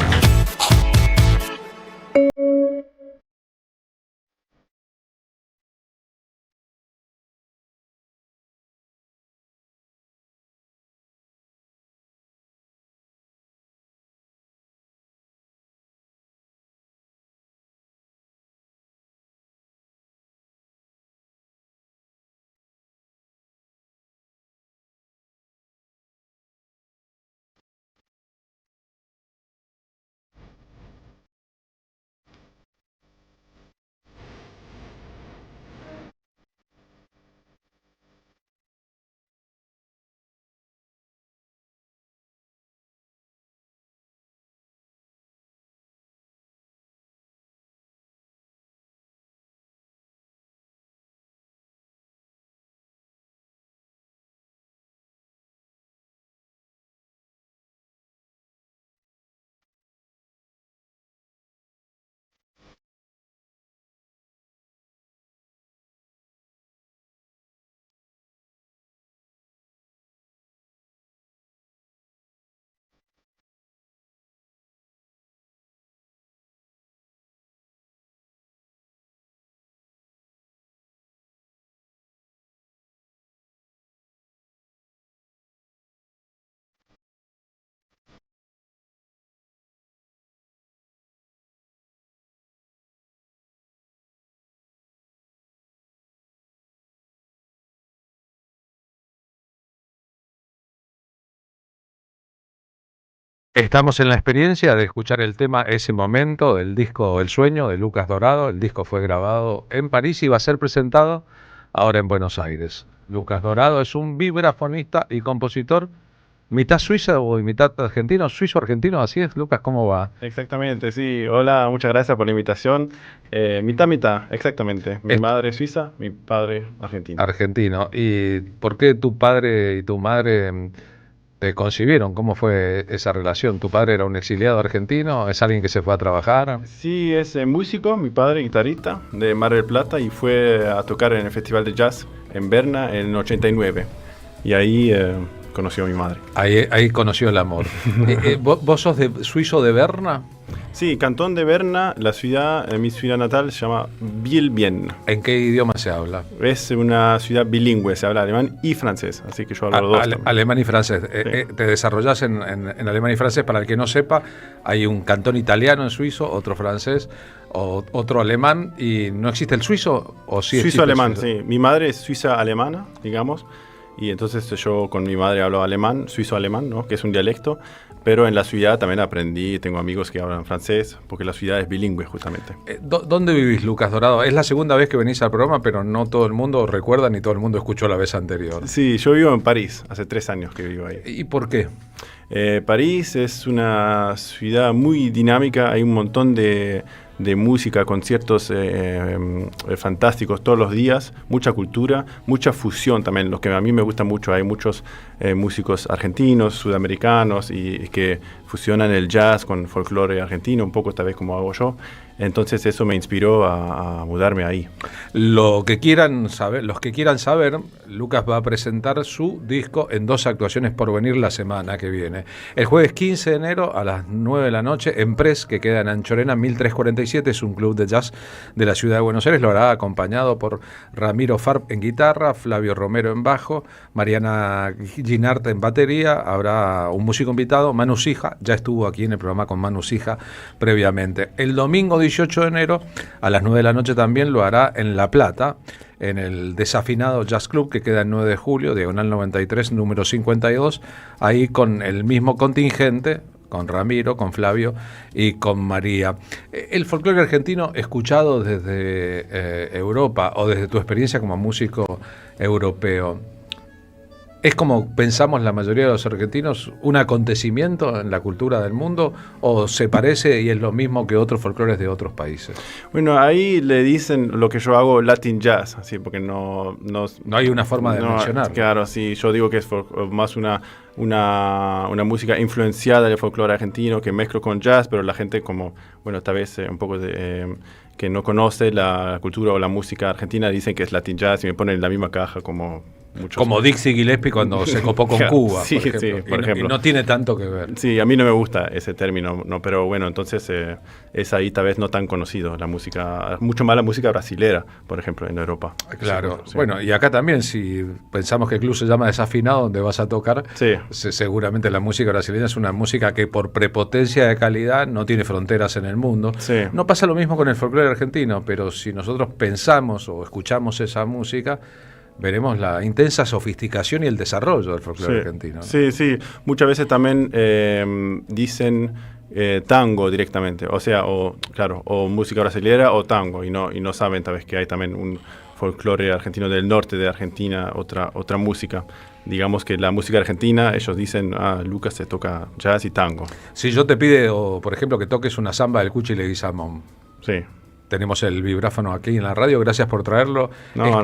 Speaker 1: Estamos en la experiencia de escuchar el tema Ese Momento del disco El Sueño de Lucas Dorado. El disco fue grabado en París y va a ser presentado ahora en Buenos Aires. Lucas Dorado es un vibrafonista y compositor, mitad suizo y mitad argentino, suizo-argentino, así es. Lucas, ¿cómo va?
Speaker 17: Exactamente, sí. Hola, muchas gracias por la invitación. Mitad, exactamente. Mi madre es suiza, mi padre argentino.
Speaker 1: Argentino. ¿Y por qué tu padre y tu madre te concibieron? ¿Cómo fue esa relación? ¿Tu padre era un exiliado argentino? ¿Es alguien que se fue a trabajar?
Speaker 17: Sí, es músico, mi padre guitarrista de Mar del Plata y fue a tocar en el Festival de Jazz en Berna en el 89. Y ahí conoció a mi madre.
Speaker 1: Ahí conoció el amor. ¿Vos sos suizo de Berna?
Speaker 17: Sí, Cantón de Berna, la ciudad, mi ciudad natal se llama Biel-Bienne.
Speaker 1: ¿En qué idioma se habla?
Speaker 17: Es una ciudad bilingüe, se habla alemán y francés, así que yo hablo los dos.
Speaker 1: Alemán y francés.
Speaker 17: Sí.
Speaker 1: Te desarrollás en alemán y francés. Para el que no sepa, hay un cantón italiano en suizo, otro francés, otro alemán, y ¿no existe el suizo? ¿O sí
Speaker 17: Suizo-alemán, sí. Mi madre es suiza-alemana, digamos, y entonces yo con mi madre hablo alemán, suizo-alemán, ¿no? Que es un dialecto. Pero en la ciudad también aprendí, tengo amigos que hablan francés, porque la ciudad es bilingüe justamente.
Speaker 1: ¿Dónde vivís, Lucas Dorado? Es la segunda vez que venís al programa, pero no todo el mundo recuerda ni todo el mundo escuchó la vez anterior.
Speaker 17: Sí, yo vivo en París, hace 3 años que vivo ahí.
Speaker 1: ¿Y por qué?
Speaker 17: París es una ciudad muy dinámica, hay un montón de música, conciertos fantásticos todos los días, mucha cultura, mucha fusión también, lo que a mí me gusta mucho. Hay muchos músicos argentinos, sudamericanos y que fusionan el jazz con folclore argentino, un poco tal vez como hago yo. Entonces eso me inspiró a mudarme ahí.
Speaker 1: Los que quieran saber, Lucas va a presentar su disco en 2 actuaciones por venir la semana que viene. El jueves 15 de enero a las 9 de la noche en Press, que queda en Anchorena 1347, es un club de jazz de la ciudad de Buenos Aires. Lo hará acompañado por Ramiro Farb en guitarra, Flavio Romero en bajo, Mariana Ginart en batería. Habrá un músico invitado, Manu Sija, ya estuvo aquí en el programa con Manu Sija previamente. El domingo 18 de enero a las 9 de la noche también lo hará en La Plata, en el Desafinado Jazz Club, que queda en 9 de julio, diagonal 93, número 52, ahí con el mismo contingente, con Ramiro, con Flavio y con María. El folclore argentino escuchado desde Europa o desde tu experiencia como músico europeo, ¿es como pensamos la mayoría de los argentinos, un acontecimiento en la cultura del mundo, o se parece y es lo mismo que otros folclores de otros países?
Speaker 17: Bueno, ahí le dicen lo que yo hago Latin Jazz, así porque no
Speaker 1: hay una forma de mencionarlo.
Speaker 17: Claro, sí, yo digo que es más una música influenciada del folclore argentino que mezclo con jazz, pero la gente como, bueno, tal vez un poco que no conoce la cultura o la música argentina dicen que es Latin Jazz y me ponen en la misma caja como muchos.
Speaker 1: Como Dixie Gillespie cuando se copó con Cuba,
Speaker 17: sí, por ejemplo.
Speaker 1: Y no tiene tanto que ver.
Speaker 17: Sí, a mí no me gusta ese término, no, pero bueno, entonces es ahí tal vez no tan conocido la música, mucho más la música brasilera, por ejemplo, en Europa.
Speaker 1: Claro,
Speaker 17: sí.
Speaker 1: Bueno, y acá también, si pensamos que el club se llama Desafinado, donde vas a tocar,
Speaker 17: sí.
Speaker 1: Seguramente la música brasileña es una música que por prepotencia de calidad no tiene fronteras en el mundo.
Speaker 17: Sí.
Speaker 1: No pasa lo mismo con el folclore argentino, pero si nosotros pensamos o escuchamos esa música, veremos la intensa sofisticación y el desarrollo del folclore argentino, ¿no?
Speaker 17: Sí. Muchas veces también dicen tango directamente, o sea, o música brasileña o tango, y no saben tal vez que hay también un folclore argentino del norte de Argentina, otra música. Digamos que la música argentina, ellos dicen, Lucas se toca jazz y tango.
Speaker 1: Si yo te pido, por ejemplo, que toques una samba del Cuchi Leguizamón.
Speaker 17: Sí.
Speaker 1: Tenemos el vibráfono aquí en la radio, gracias por traerlo.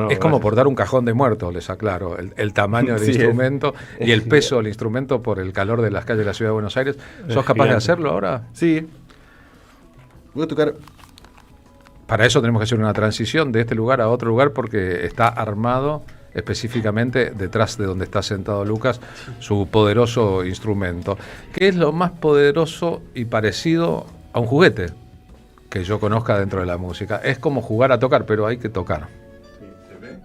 Speaker 1: Es como por dar un cajón de muertos, les aclaro. El tamaño del instrumento y el peso del instrumento por el calor de las calles de la ciudad de Buenos Aires. ¿Sos capaz de hacerlo ahora?
Speaker 17: Sí. Voy a tocar.
Speaker 1: Para eso tenemos que hacer una transición de este lugar a otro lugar, porque está armado específicamente detrás de donde está sentado Lucas, su poderoso instrumento, que es lo más poderoso y parecido a un juguete que yo conozca dentro de la música. Es como jugar a tocar, pero hay que tocar.
Speaker 17: Sí, ¿se ve?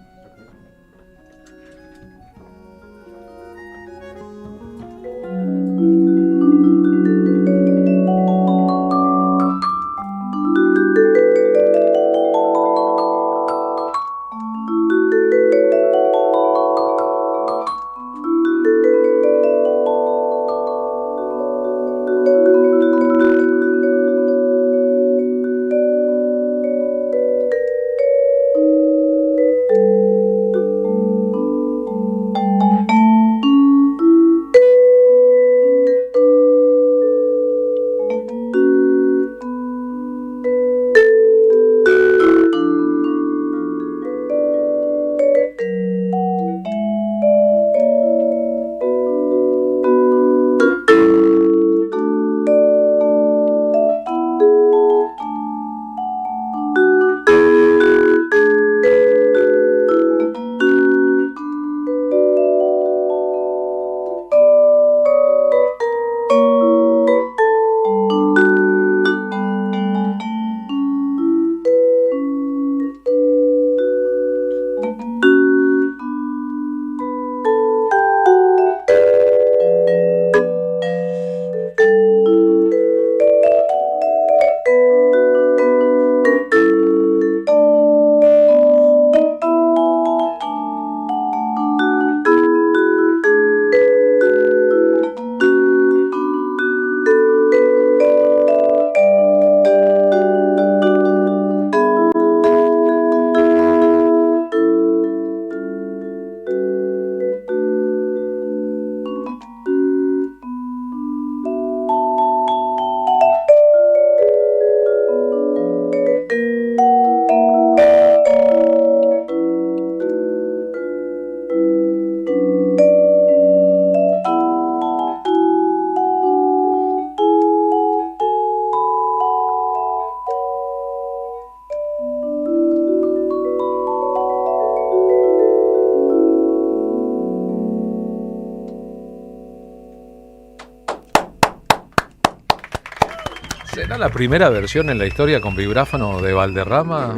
Speaker 1: ¿Será la primera versión en la historia con vibráfono de Valderrama?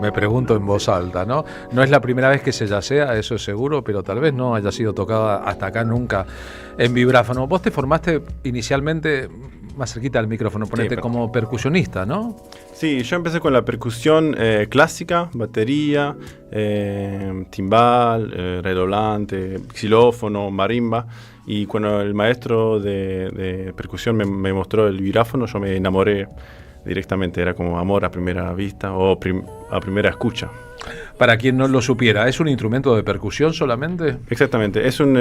Speaker 1: Me pregunto en voz alta, ¿no? No es la primera vez que se yacea, eso es seguro, pero tal vez no haya sido tocada hasta acá nunca en vibráfono. Vos te formaste inicialmente, más cerquita del micrófono, ponete, sí, como percusionista, ¿no?
Speaker 17: Sí, yo empecé con la percusión clásica, batería, timbal, redoblante, xilófono, marimba. Y cuando el maestro de percusión me mostró el vibráfono, yo me enamoré directamente. Era como amor a primera vista o a primera escucha.
Speaker 1: Para quien no lo supiera, ¿es un instrumento de percusión solamente?
Speaker 17: Exactamente, es un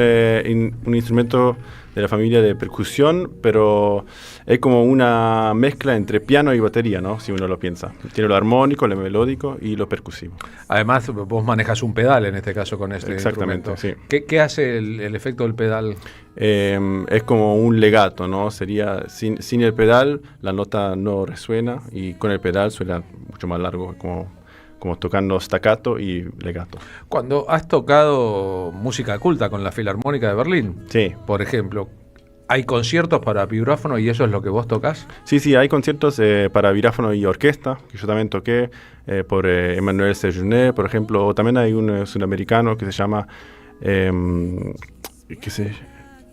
Speaker 17: instrumento de la familia de percusión, pero es como una mezcla entre piano y batería, ¿no? Si uno lo piensa. Tiene lo armónico, lo melódico y lo percusivo.
Speaker 1: Además, vos manejas un pedal en este caso con este instrumento.
Speaker 17: Sí.
Speaker 1: ¿Qué hace el efecto del pedal?
Speaker 17: Es como un legato, ¿no? Sería sin el pedal la nota no resuena y con el pedal suena mucho más largo, como tocando staccato y legato.
Speaker 1: Cuando has tocado música culta con la Filarmónica de Berlín,
Speaker 17: sí,
Speaker 1: por ejemplo, ¿hay conciertos para vibráfono y eso es lo que vos tocas?
Speaker 17: Sí, hay conciertos para vibráfono y orquesta, que yo también toqué por Emmanuel Sejourné, por ejemplo, o también hay un sudamericano que se llama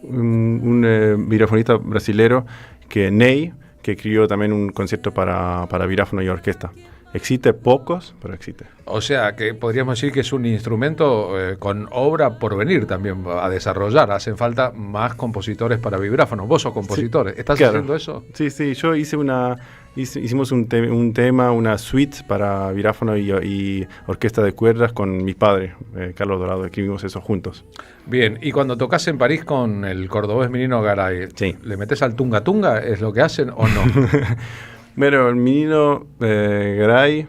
Speaker 17: un vibráfonista brasilero, Ney, que escribió también un concierto para vibráfono y orquesta. Existe pocos, pero existe.
Speaker 1: O sea, que podríamos decir que es un instrumento con obra por venir también a desarrollar. Hacen falta más compositores para vibráfono. Vos sos compositor. Sí, ¿estás haciendo eso?
Speaker 17: Sí. Yo hicimos un tema, una suite para vibráfono y orquesta de cuerdas con mi padre, Carlos Dorado. Escribimos eso juntos.
Speaker 1: Bien, y cuando tocas en París con el cordobés Minino Garay,
Speaker 17: sí,
Speaker 1: ¿le metés al tunga tunga? ¿Es lo que hacen o no?
Speaker 17: Bueno, el Minino Garay,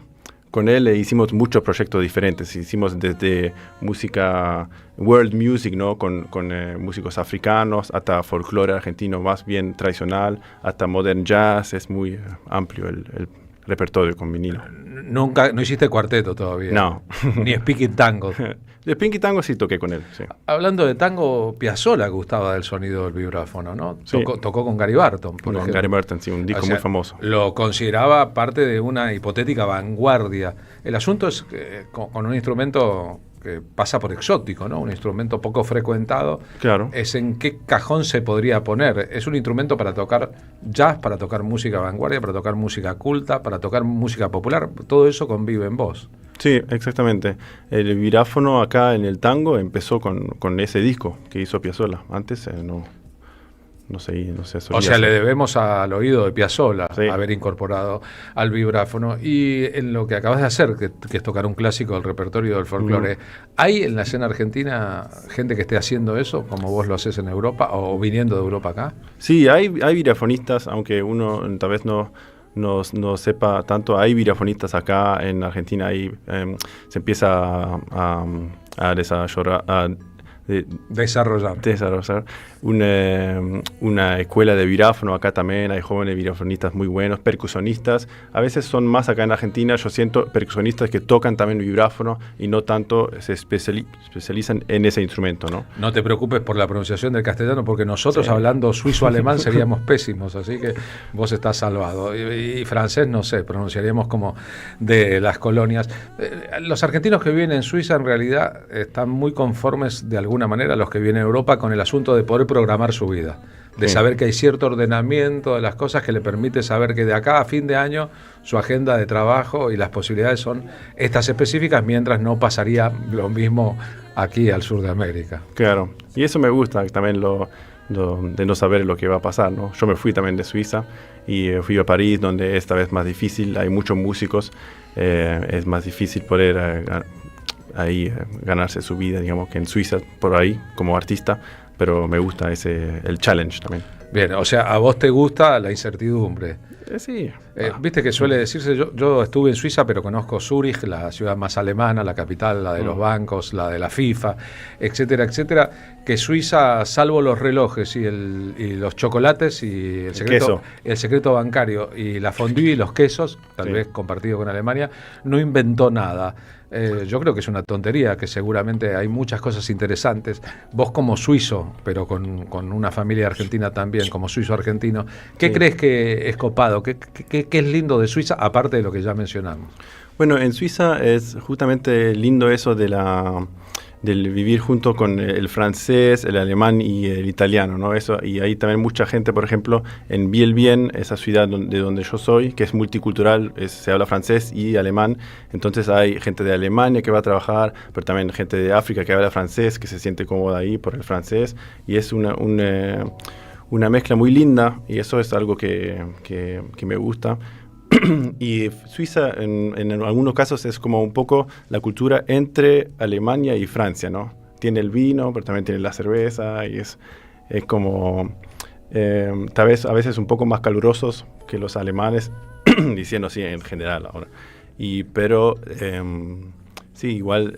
Speaker 17: con él hicimos muchos proyectos diferentes. Hicimos desde música, world music, ¿no? Con músicos africanos, hasta folclore argentino más bien tradicional, hasta modern jazz. Es muy amplio el repertorio con Minino.
Speaker 1: ¿Nunca, no hiciste cuarteto todavía?
Speaker 17: No.
Speaker 1: Ni speaking tango.
Speaker 17: De Pinky Tango sí toqué con él, sí.
Speaker 1: Hablando de tango, Piazzolla gustaba del sonido del vibráfono, ¿no?
Speaker 17: Sí.
Speaker 1: Tocó con Gary Barton, por ejemplo.
Speaker 17: Gary Barton, sí, un disco muy famoso.
Speaker 1: Lo consideraba parte de una hipotética vanguardia. El asunto es que con un instrumento que pasa por exótico, ¿no? Un instrumento poco frecuentado.
Speaker 17: Claro.
Speaker 1: Es en qué cajón se podría poner. Es un instrumento para tocar jazz, para tocar música vanguardia, para tocar música culta, para tocar música popular. Todo eso convive en vos.
Speaker 17: Sí, exactamente. El vibráfono acá en el tango empezó con ese disco que hizo Piazzolla. Antes no sé.
Speaker 1: O sea, le debemos al oído de Piazzolla haber incorporado al vibráfono. Y en lo que acabas de hacer, que es tocar un clásico del repertorio del folclore, ¿hay en la escena argentina gente que esté haciendo eso, como vos lo haces en Europa, o viniendo de Europa acá?
Speaker 17: Sí, hay vibráfonos, aunque uno tal vez no sepa tanto. Hay vibráfonistas acá en Argentina. Se empieza a desarrollar una escuela de vibráfono acá también. Hay jóvenes vibráfonistas muy buenos, percusionistas. A veces son más acá en Argentina, yo siento, percusionistas que tocan también vibráfono y no tanto se especializan en ese instrumento, ¿no?
Speaker 1: No te preocupes por la pronunciación del castellano, porque nosotros hablando suizo-alemán seríamos pésimos, así que vos estás salvado. Y francés, no sé, pronunciaríamos como de las colonias. Los argentinos que viven en Suiza en realidad están muy conformes de alguna manera, los que vienen a Europa, con el asunto de poder programar su vida, de saber que hay cierto ordenamiento de las cosas que le permite saber que de acá a fin de año su agenda de trabajo y las posibilidades son estas específicas, mientras no pasaría lo mismo aquí al sur de América.
Speaker 17: Claro, y eso me gusta también de no saber lo que va a pasar, ¿no? Yo me fui también de Suiza y fui a París, donde esta vez más difícil, hay muchos músicos, es más difícil poder ahí ganarse su vida, digamos, que en Suiza, por ahí, como artista, pero me gusta el challenge también.
Speaker 1: Bien, o sea, a vos te gusta la incertidumbre.
Speaker 17: Sí.
Speaker 1: Viste que suele decirse, yo estuve en Suiza, pero conozco Zúrich, la ciudad más alemana, la capital, la de los bancos, la de la FIFA, etcétera, etcétera, que Suiza, salvo los relojes y los chocolates y el secreto bancario y la fondue y los quesos, tal vez compartido con Alemania, no inventó nada. Yo creo que es una tontería, que seguramente hay muchas cosas interesantes. Vos como suizo, pero con una familia argentina también, como suizo argentino, ¿qué crees que es copado? ¿Qué es lindo de Suiza, aparte de lo que ya mencionamos?
Speaker 17: Bueno, en Suiza es justamente lindo eso del vivir junto con el francés, el alemán y el italiano, ¿no? Eso, y hay también mucha gente, por ejemplo, en Biel-Bien, esa ciudad de donde yo soy, que es multicultural, se habla francés y alemán, entonces hay gente de Alemania que va a trabajar, pero también gente de África que habla francés, que se siente cómoda ahí por el francés, y es una mezcla muy linda, y eso es algo que me gusta. Y Suiza en algunos casos es como un poco la cultura entre Alemania y Francia, ¿no? Tiene el vino, pero también tiene la cerveza y es como tal vez a veces un poco más calurosos que los alemanes, diciendo así en general ahora. Pero sí, igual...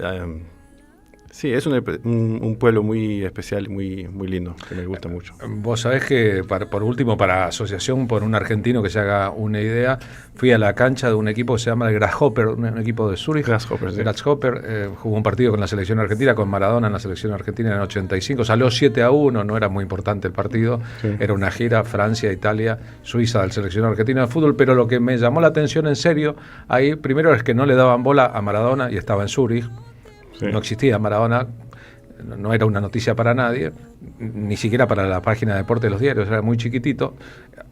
Speaker 17: sí, es un pueblo muy especial y muy lindo, que me gusta mucho.
Speaker 1: Vos sabés que, por último, para asociación, por un argentino que se haga una idea, fui a la cancha de un equipo que se llama el Grasshopper, un equipo de Zúrich.
Speaker 17: Grasshopper, sí.
Speaker 1: Grasshopper jugó un partido con la selección argentina, con Maradona en la selección argentina en el 85. Salió 7-1, no era muy importante el partido. Sí. Era una gira Francia, Italia, Suiza del selección argentina de fútbol. Pero lo que me llamó la atención en serio ahí, primero es que no le daban bola a Maradona y estaba en Zúrich. Sí. No existía Maradona, no era una noticia para nadie, ni siquiera para la página de deporte de los diarios, era muy chiquitito.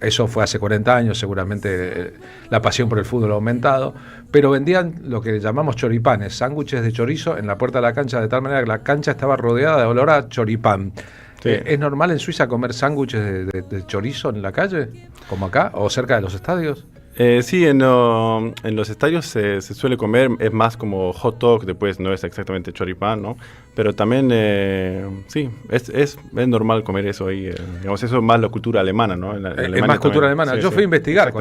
Speaker 1: Eso fue hace 40 años, seguramente la pasión por el fútbol ha aumentado, pero vendían lo que llamamos choripanes, sándwiches de chorizo en la puerta de la cancha, de tal manera que la cancha estaba rodeada de olor a choripán. Sí. ¿Es normal en Suiza comer sándwiches de chorizo en la calle, como acá, o cerca de los estadios?
Speaker 17: Sí, en los estadios se suele comer, es más como hot dog, después no es exactamente choripán, ¿no? Pero también, sí, es normal comer eso ahí. Digamos, eso es más la cultura alemana, ¿no?
Speaker 1: Es más cultura alemana. Sí, yo fui a investigar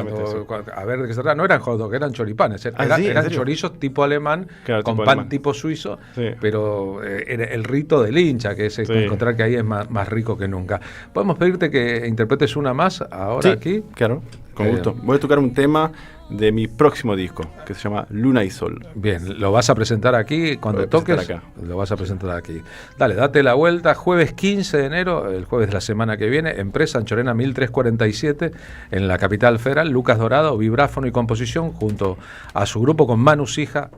Speaker 1: a ver de qué se trata. No eran hot dog, eran choripanes. Eran chorizos tipo alemán, claro, con tipo pan alemán. Tipo suizo, sí. Pero el rito del hincha, que es encontrar que ahí es más rico que nunca. ¿Podemos pedirte que interpretes una más ahora aquí?
Speaker 17: Claro. Con gusto. Voy a tocar un tema de mi próximo disco, que se llama Luna y Sol.
Speaker 1: Bien, lo vas a presentar aquí cuando toques. Acá. Lo vas a presentar aquí. Dale, date la vuelta. Jueves 15 de enero, el jueves de la semana que viene, Empresa Anchorena 1347, en la capital federal. Lucas Dorado, vibráfono y composición, junto a su grupo con Manu Sija,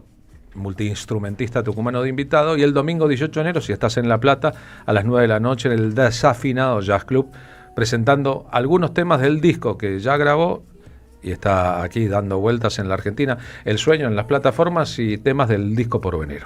Speaker 1: multiinstrumentista tucumano de invitado. Y el domingo 18 de enero, si estás en La Plata, a las 9 de la noche, en el Desafinado Jazz Club, presentando algunos temas del disco que ya grabó y está aquí dando vueltas en la Argentina, El Sueño en las plataformas y temas del disco por venir.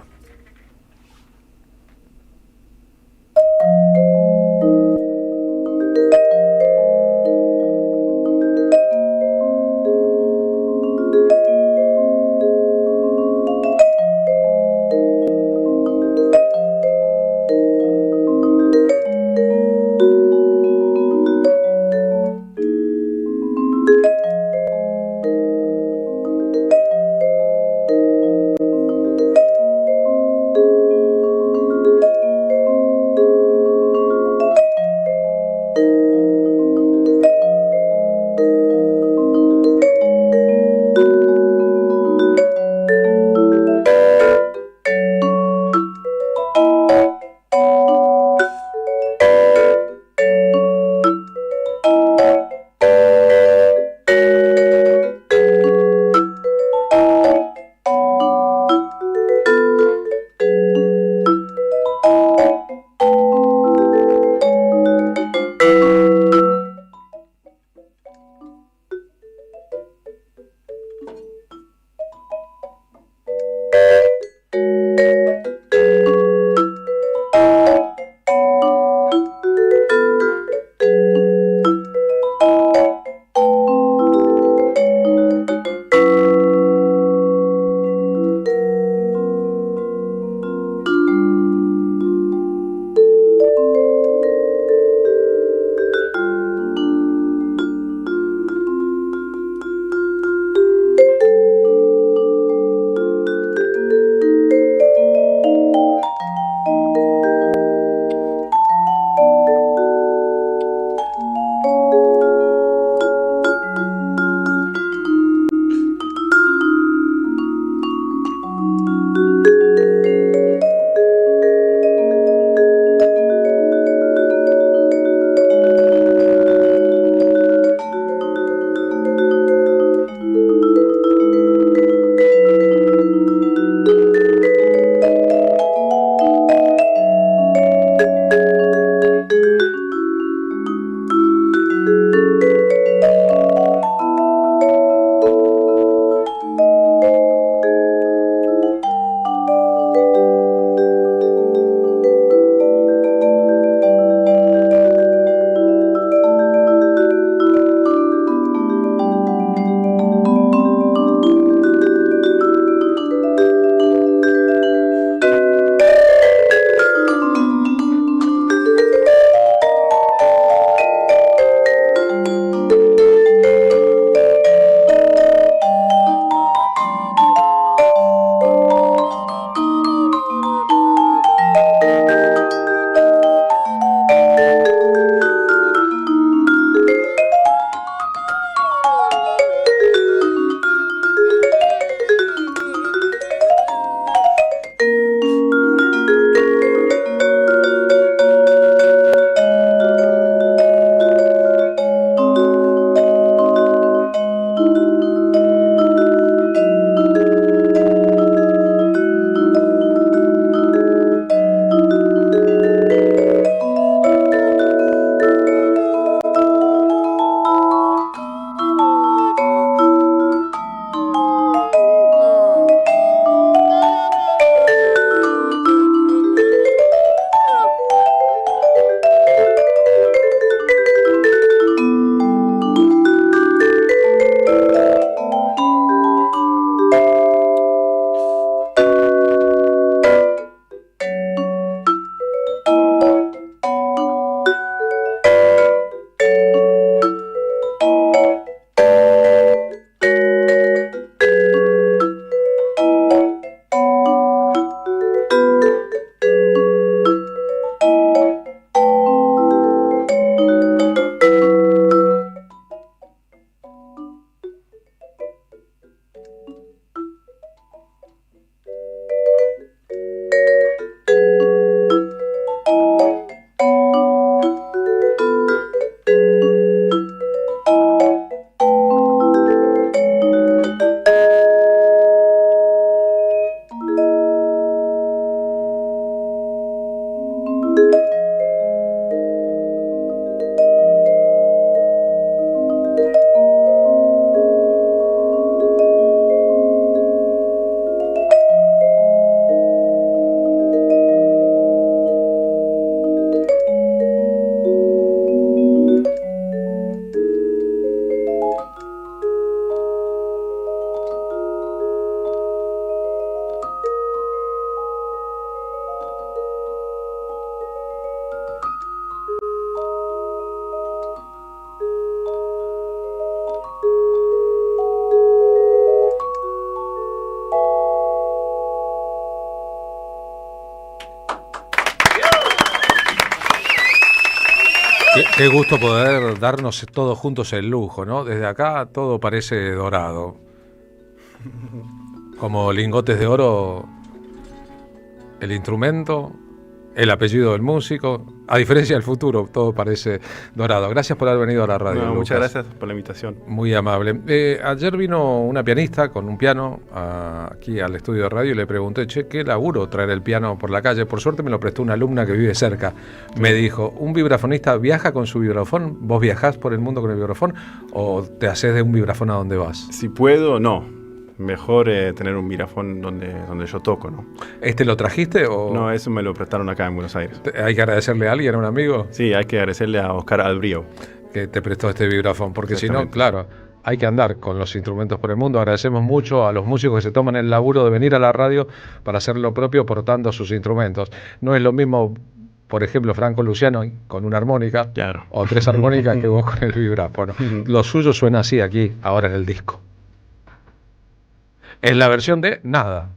Speaker 1: Qué gusto poder darnos todos juntos el lujo, ¿no? Desde acá todo parece dorado. Como lingotes de oro, el instrumento, el apellido del músico. A diferencia del futuro, todo parece dorado. Gracias por haber venido a la radio.
Speaker 17: No, muchas gracias por la invitación.
Speaker 1: Muy amable. Ayer vino una pianista con un piano aquí al estudio de radio y le pregunté, qué laburo traer el piano por la calle. Por suerte me lo prestó una alumna que vive cerca. Me dijo, ¿un vibrafonista viaja con su vibrafón? ¿Vos viajás por el mundo con el vibrafón o te haces de un vibrafón a donde vas?
Speaker 17: Si puedo, no. Mejor tener un vibrafón donde yo toco, ¿no?
Speaker 1: ¿Este lo trajiste o...?
Speaker 17: No, eso me lo prestaron acá en Buenos Aires.
Speaker 1: ¿Hay que agradecerle a alguien, a un amigo?
Speaker 17: Sí, hay que agradecerle a Oscar Albrío.
Speaker 1: Que te prestó este vibrafón, porque si no, claro, hay que andar con los instrumentos por el mundo. Agradecemos mucho a los músicos que se toman el laburo de venir a la radio para hacer lo propio portando sus instrumentos. No es lo mismo, por ejemplo, Franco Luciano con una armónica,
Speaker 17: claro,
Speaker 1: o 3 armónicas que vos con el vibráfono. Lo suyo suena así aquí, ahora en el disco. En la versión de Nada.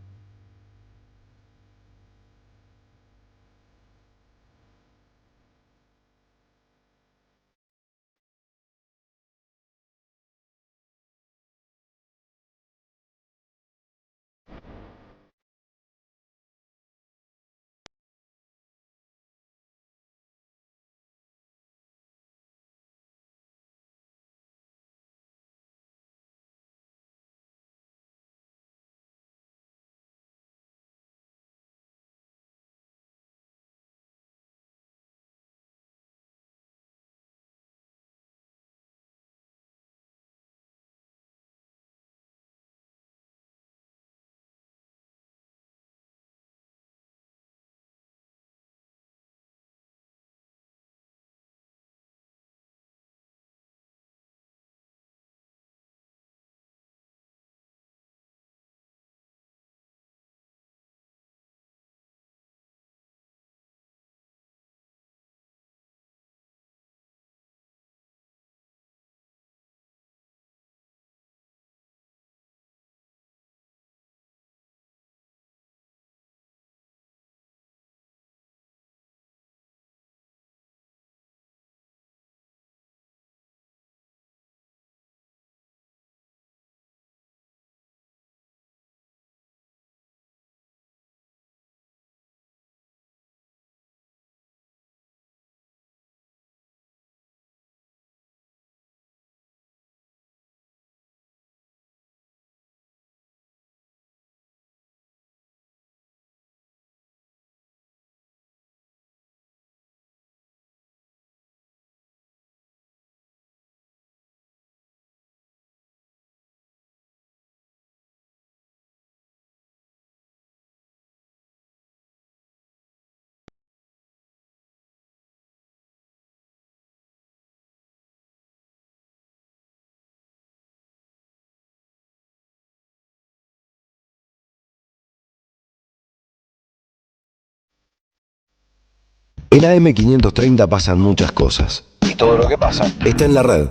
Speaker 13: En AM530 pasan muchas cosas.
Speaker 9: Y todo lo que pasa
Speaker 13: Está en la red.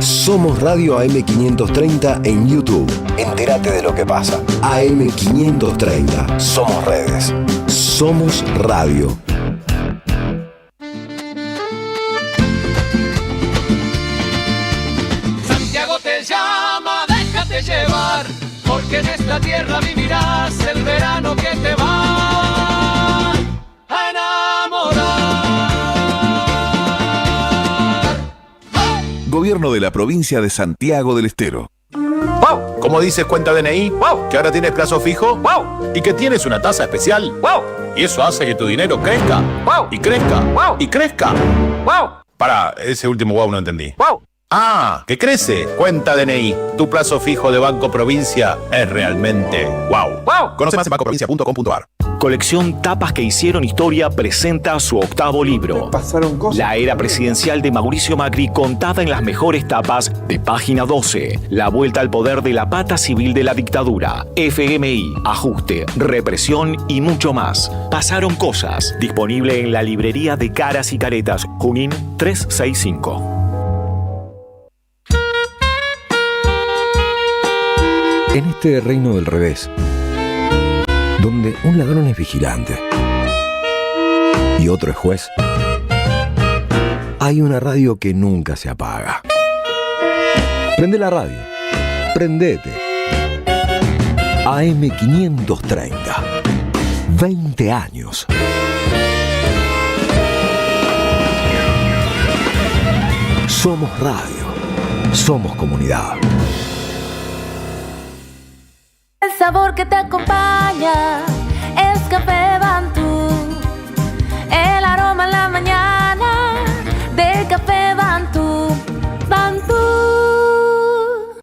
Speaker 13: Somos Radio AM530 en YouTube.
Speaker 9: Entérate de lo que pasa.
Speaker 13: AM530.
Speaker 9: Somos redes.
Speaker 13: Somos radio.
Speaker 8: Santiago te llama, déjate llevar, porque en esta tierra vivirás el verano que te va a enamorar.
Speaker 18: Gobierno de la provincia de Santiago del Estero.
Speaker 19: ¡Wow! ¿Cómo dices cuenta DNI? ¡Wow! ¿Que ahora tienes plazo fijo? ¡Wow! ¿Y que tienes una tasa especial? ¡Wow! Y eso hace que tu dinero crezca. ¡Wow! Y crezca. ¡Wow! Y crezca. ¡Wow! Pará, ese último wow no entendí. ¡Wow! Ah, que crece. Cuenta DNI. Tu plazo fijo de Banco Provincia es realmente wow. ¡Wow! Conoce más en bancoprovincia.com.ar.
Speaker 20: Colección Tapas que hicieron historia presenta su 8º libro.
Speaker 21: Pasaron cosas.
Speaker 20: La era presidencial de Mauricio Macri contada en las mejores tapas de Página 12. La vuelta al poder de la pata civil de la dictadura. FMI, ajuste, represión y mucho más. Pasaron cosas. Disponible en la librería de Caras y Caretas. Junín 365.
Speaker 13: En este reino del revés, donde un ladrón es vigilante y otro es juez, hay una radio que nunca se apaga. Prende la radio, prendete. AM530, 20 años. Somos radio, somos comunidad.
Speaker 22: El sabor que te acompaña es Café Bantú. El aroma en la mañana de Café Bantú. Bantú.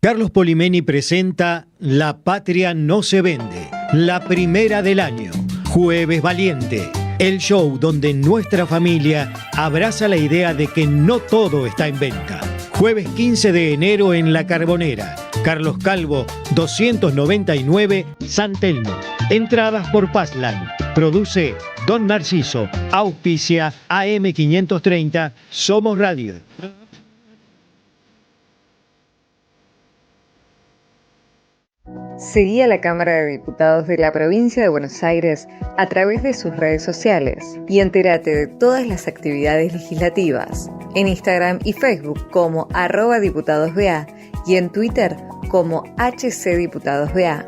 Speaker 14: Carlos Polimeni presenta La Patria no se vende, la primera del año. Jueves Valiente, el show donde nuestra familia abraza la idea de que no todo está en venta. Jueves 15 de enero en La Carbonera. Carlos Calvo, 299, San Telmo. Entradas por Passline. Produce Don Narciso. Auspicia AM530. Somos Radio.
Speaker 23: Seguí a la Cámara de Diputados de la Provincia de Buenos Aires a través de sus redes sociales y entérate de todas las actividades legislativas en Instagram y Facebook como @diputadosBA y en Twitter como HCDiputadosBA.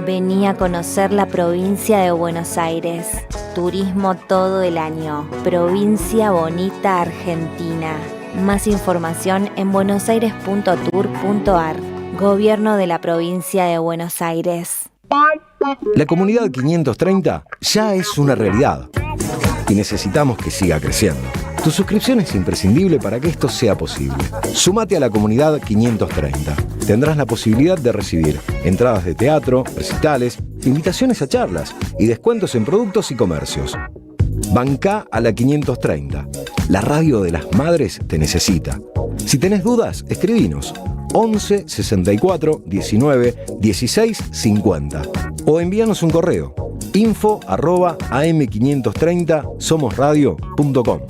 Speaker 12: Vení a conocer la provincia de Buenos Aires. Turismo todo el año. Provincia bonita Argentina. Más información en buenosaires.tour.ar. Gobierno de la provincia de Buenos Aires.
Speaker 13: La comunidad 530 ya es una realidad y necesitamos que siga creciendo. Tu suscripción es imprescindible para que esto sea posible. Súmate a la comunidad 530. Tendrás la posibilidad de recibir entradas de teatro, recitales, invitaciones a charlas y descuentos en productos y comercios. Bancá a la 530. La radio de las madres te necesita. Si tenés dudas, escribinos 11 64 19 16 50 o envíanos un correo info@am530somosradio.com.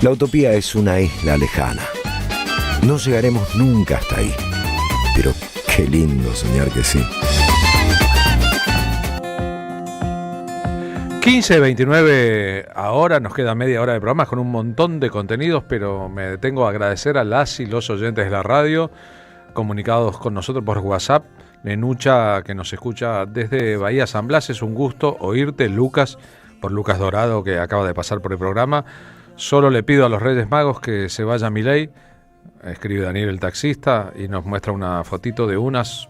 Speaker 13: La utopía es una isla lejana. No llegaremos nunca hasta ahí, pero qué lindo soñar que sí.
Speaker 1: 15:29 ahora, nos queda media hora de programas con un montón de contenidos, pero me detengo a agradecer a las y los oyentes de la radio comunicados con nosotros por WhatsApp. Nenucha, que nos escucha desde Bahía San Blas, es un gusto oírte. Lucas, por Lucas Dorado, que acaba de pasar por el programa. Solo le pido a los Reyes Magos que se vaya Milei, escribe Daniel el taxista, y nos muestra una fotito de unas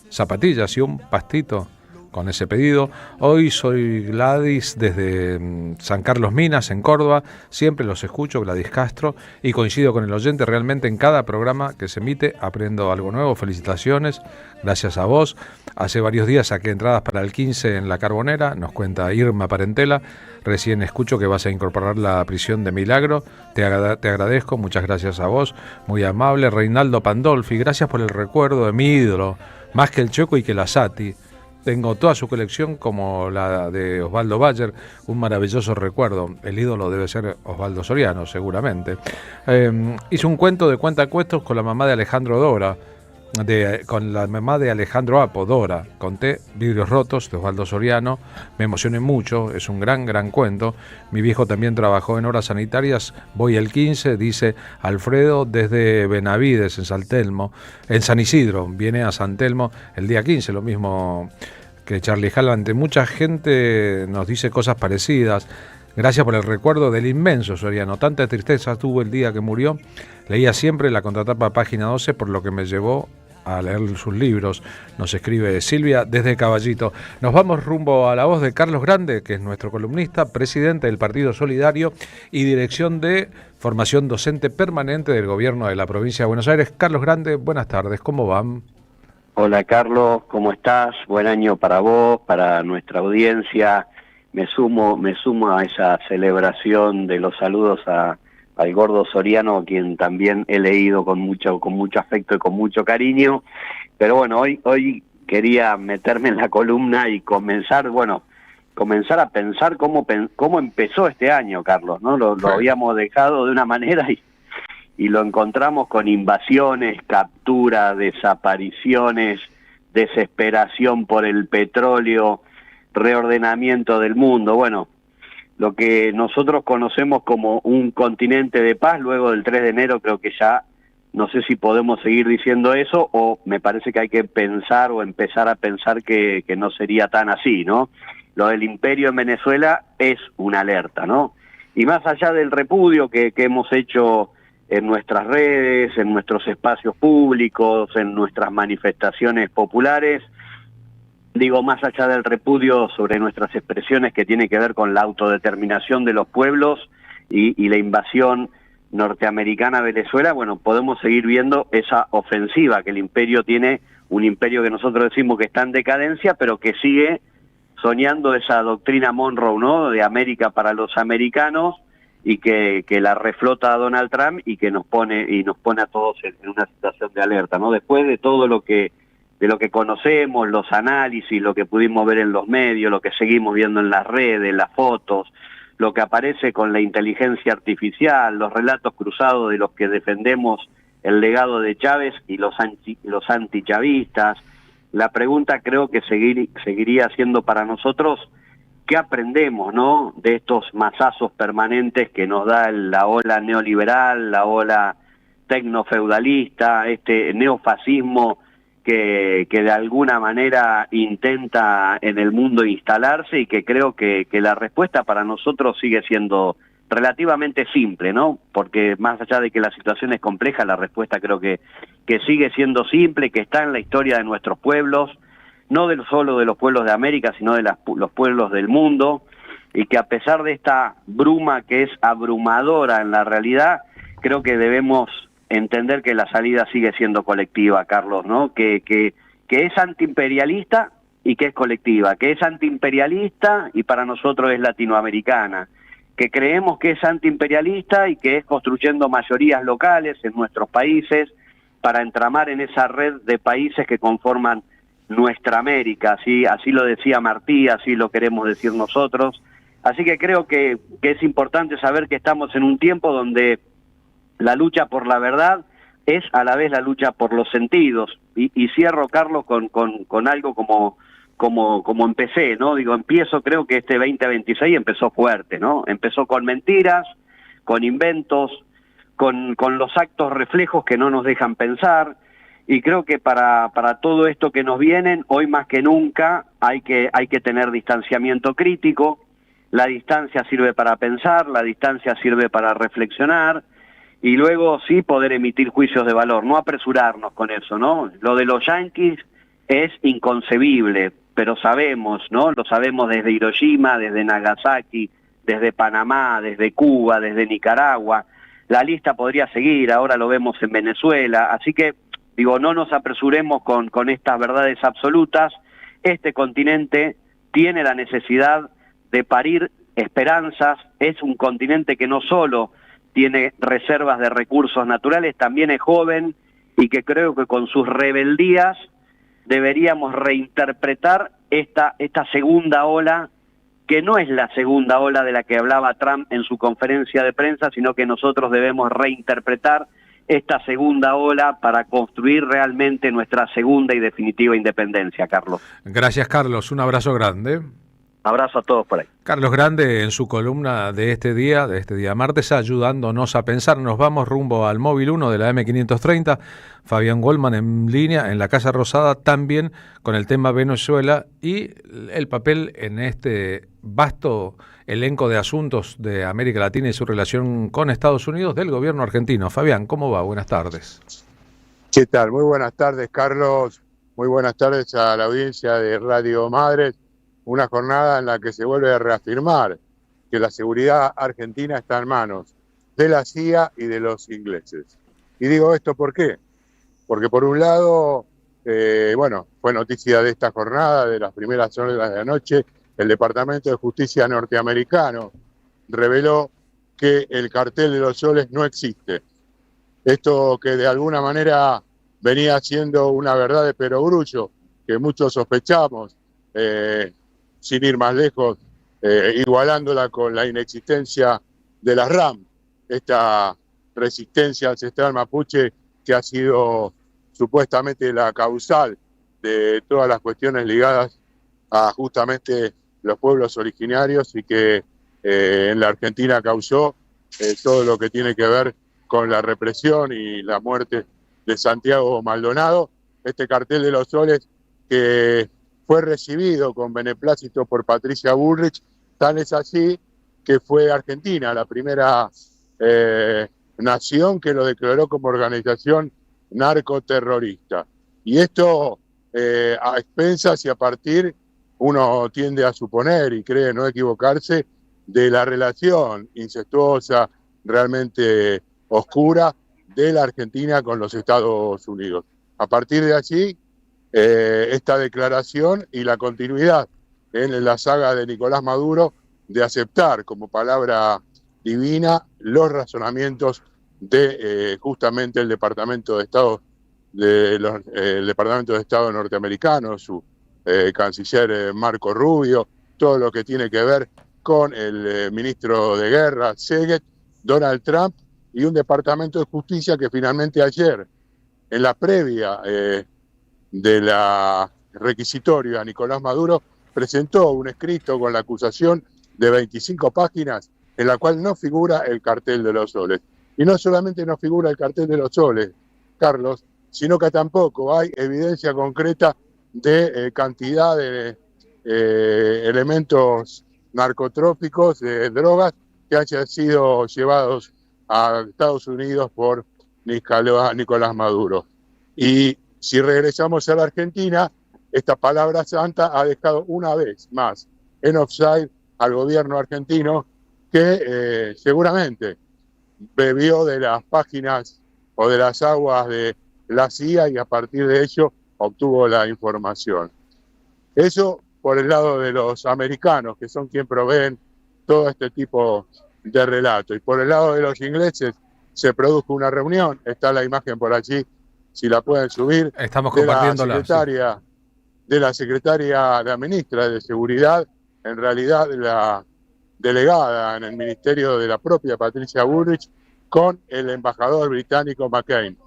Speaker 1: zapatillas y un pastito con ese pedido. Hoy soy Gladys desde San Carlos Minas, en Córdoba. Siempre los escucho, Gladys Castro, y coincido con el oyente. Realmente en cada programa que se emite aprendo algo nuevo. Felicitaciones, gracias a vos. Hace varios días saqué entradas para el 15 en La Carbonera, nos cuenta Irma Parentela. Recién escucho que vas a incorporar la prisión de Milagro. Te agradezco, muchas gracias a vos, muy amable. Reinaldo Pandolfi, gracias por el recuerdo de mi ídolo, más que el Choco y que la Sati. Tengo toda su colección como la de Osvaldo Bayer, un maravilloso recuerdo. El ídolo debe ser Osvaldo Soriano, seguramente. Hice un cuento de cuentacuentos con la mamá de Alejandro Dora, con la mamá de Alejandro Apo, Dora. Conté Vidrios Rotos de Osvaldo Soriano, me emocioné mucho, es un gran cuento. Mi viejo también trabajó en horas sanitarias, voy el 15, dice Alfredo desde Benavides, en San Telmo, en San Isidro, viene a San Telmo el día 15, lo mismo que Charlie Halland. Mucha gente nos dice cosas parecidas. Gracias por el recuerdo del inmenso Soriano. Tanta tristeza tuvo el día que murió. Leía siempre la contratapa Página 12, por lo que me llevó a leer sus libros, nos escribe Silvia desde Caballito. Nos vamos rumbo a la voz de Carlos Grande, que es nuestro columnista, presidente del Partido Solidario y dirección de formación docente permanente del gobierno de la provincia de Buenos Aires. Carlos Grande, buenas tardes, ¿cómo van?
Speaker 2: Hola Carlos, ¿cómo estás? Buen año para vos, para nuestra audiencia. Me sumo a esa celebración de los saludos al gordo Soriano, a quien también he leído con mucho afecto y con mucho cariño. Pero bueno, hoy quería meterme en la columna y comenzar a pensar cómo empezó este año, Carlos, ¿no? Lo habíamos dejado de una manera y lo encontramos con invasiones, capturas, desapariciones, desesperación por el petróleo, reordenamiento del mundo. Bueno, lo que nosotros conocemos como un continente de paz, luego del 3 de enero creo que ya no sé si podemos seguir diciendo eso, o me parece que hay que pensar o empezar a pensar que no sería tan así, ¿no? Lo del imperio en Venezuela es una alerta, ¿no? Y más allá del repudio que hemos hecho en nuestras redes, en nuestros espacios públicos, en nuestras manifestaciones populares, digo, más allá del repudio sobre nuestras expresiones que tiene que ver con la autodeterminación de los pueblos y la invasión norteamericana a Venezuela, bueno, podemos seguir viendo esa ofensiva que el imperio tiene, un imperio que nosotros decimos que está en decadencia, pero que sigue soñando esa doctrina Monroe, ¿no?, de América para los americanos, y que la reflota a Donald Trump y que nos pone a todos en una situación de alerta, ¿no? Después de todo lo que conocemos, los análisis, lo que pudimos ver en los medios, lo que seguimos viendo en las redes, las fotos, lo que aparece con la inteligencia artificial, los relatos cruzados de los que defendemos el legado de Chávez y los antichavistas, la pregunta creo que seguiría siendo para nosotros: ¿qué aprendemos, no, de estos mazazos permanentes que nos da la ola neoliberal, la ola tecnofeudalista, este neofascismo que de alguna manera intenta en el mundo instalarse, y que creo que la respuesta para nosotros sigue siendo relativamente simple, ¿no? Porque más allá de que la situación es compleja, la respuesta creo que sigue siendo simple, que está en la historia de nuestros pueblos, no solo de los pueblos de América, sino de los pueblos del mundo, y que a pesar de esta bruma que es abrumadora en la realidad, creo que debemos entender que la salida sigue siendo colectiva, Carlos, ¿no? Que es antiimperialista y que es colectiva, que es antiimperialista y para nosotros es latinoamericana, que creemos que es antiimperialista y que es construyendo mayorías locales en nuestros países para entramar en esa red de países que conforman nuestra América, así lo decía Martí, así lo queremos decir nosotros. Así que creo que es importante saber que estamos en un tiempo donde la lucha por la verdad es a la vez la lucha por los sentidos. Y cierro, Carlos, con algo como empecé, ¿no? Empiezo, creo que este 2026 empezó fuerte, ¿no? Empezó con mentiras, con inventos, con los actos reflejos que no nos dejan pensar. Y creo que para todo esto que nos vienen, hoy más que nunca hay que tener distanciamiento crítico. La distancia sirve para pensar, la distancia sirve para reflexionar, y luego sí poder emitir juicios de valor, no apresurarnos con eso, ¿no? Lo de los yanquis es inconcebible, pero sabemos, ¿no? Lo sabemos desde Hiroshima, desde Nagasaki, desde Panamá, desde Cuba, desde Nicaragua. La lista podría seguir, ahora lo vemos en Venezuela, así que no nos apresuremos con estas verdades absolutas. Este continente tiene la necesidad de parir esperanzas, es un continente que no solo tiene reservas de recursos naturales, también es joven, y que creo que con sus rebeldías deberíamos reinterpretar esta segunda ola, que no es la segunda ola de la que hablaba Trump en su conferencia de prensa, sino que nosotros debemos reinterpretar esta segunda ola para construir realmente nuestra segunda y definitiva independencia, Carlos.
Speaker 1: Gracias, Carlos. Un abrazo grande.
Speaker 2: Abrazo a todos por ahí.
Speaker 1: Carlos Grande, en su columna de este día martes, ayudándonos a pensar. Nos vamos rumbo al móvil 1 de la M530. Fabián Goldman en línea, en la Casa Rosada, también con el tema Venezuela y el papel en este vasto elenco de asuntos de América Latina y su relación con Estados Unidos del gobierno argentino. Fabián, ¿cómo va? Buenas tardes.
Speaker 4: ¿Qué tal? Muy buenas tardes, Carlos. Muy buenas tardes a la audiencia de Radio Madres. Una jornada en la que se vuelve a reafirmar que la seguridad argentina está en manos de la CIA y de los ingleses. Y digo esto ¿por qué? Porque por un lado, fue noticia de esta jornada, de las primeras horas de la noche, el Departamento de Justicia norteamericano reveló que el cartel de los soles no existe. Esto que de alguna manera venía siendo una verdad de perogrullo, que muchos sospechamos, sin ir más lejos, igualándola con la inexistencia de las RAM, esta resistencia ancestral mapuche que ha sido supuestamente la causal de todas las cuestiones ligadas a justamente los pueblos originarios y que en la Argentina causó todo lo que tiene que ver con la represión y la muerte de Santiago Maldonado. Este cartel de los soles que fue recibido con beneplácito por Patricia Bullrich, tal es así que fue Argentina la primera nación que lo declaró como organización narcoterrorista. Y esto a expensas y a partir, uno tiende a suponer y cree no equivocarse, de la relación incestuosa, realmente oscura, de la Argentina con los Estados Unidos. A partir de allí, esta declaración y la continuidad en la saga de Nicolás Maduro de aceptar como palabra divina los razonamientos de justamente el Departamento de Estado el Departamento de Estado norteamericano, su canciller Marco Rubio, todo lo que tiene que ver con el ministro de Guerra, Seget, Donald Trump, y un Departamento de Justicia que finalmente ayer, en la previa de la requisitorio a Nicolás Maduro, presentó un escrito con la acusación de 25 páginas en la cual no figura el cartel de los soles. Y no solamente no figura el cartel de los soles, Carlos, sino que tampoco hay evidencia concreta de cantidad de elementos narcotrópicos, de drogas, que hayan sido llevados a Estados Unidos por Nicolás Maduro. Y si regresamos a la Argentina, esta palabra santa ha dejado una vez más en offside al gobierno argentino, que seguramente bebió de las páginas o de las aguas de la CIA y a partir de ello obtuvo la información. Eso por el lado de los americanos, que son quienes proveen todo este tipo de relato. Y por el lado de los ingleses se produjo una reunión, está la imagen por allí, si la pueden subir,
Speaker 1: estamos compartiéndola,
Speaker 4: de la secretaria, de la ministra de Seguridad, en realidad la delegada en el ministerio de la propia Patricia Bullrich, con el embajador británico McCain,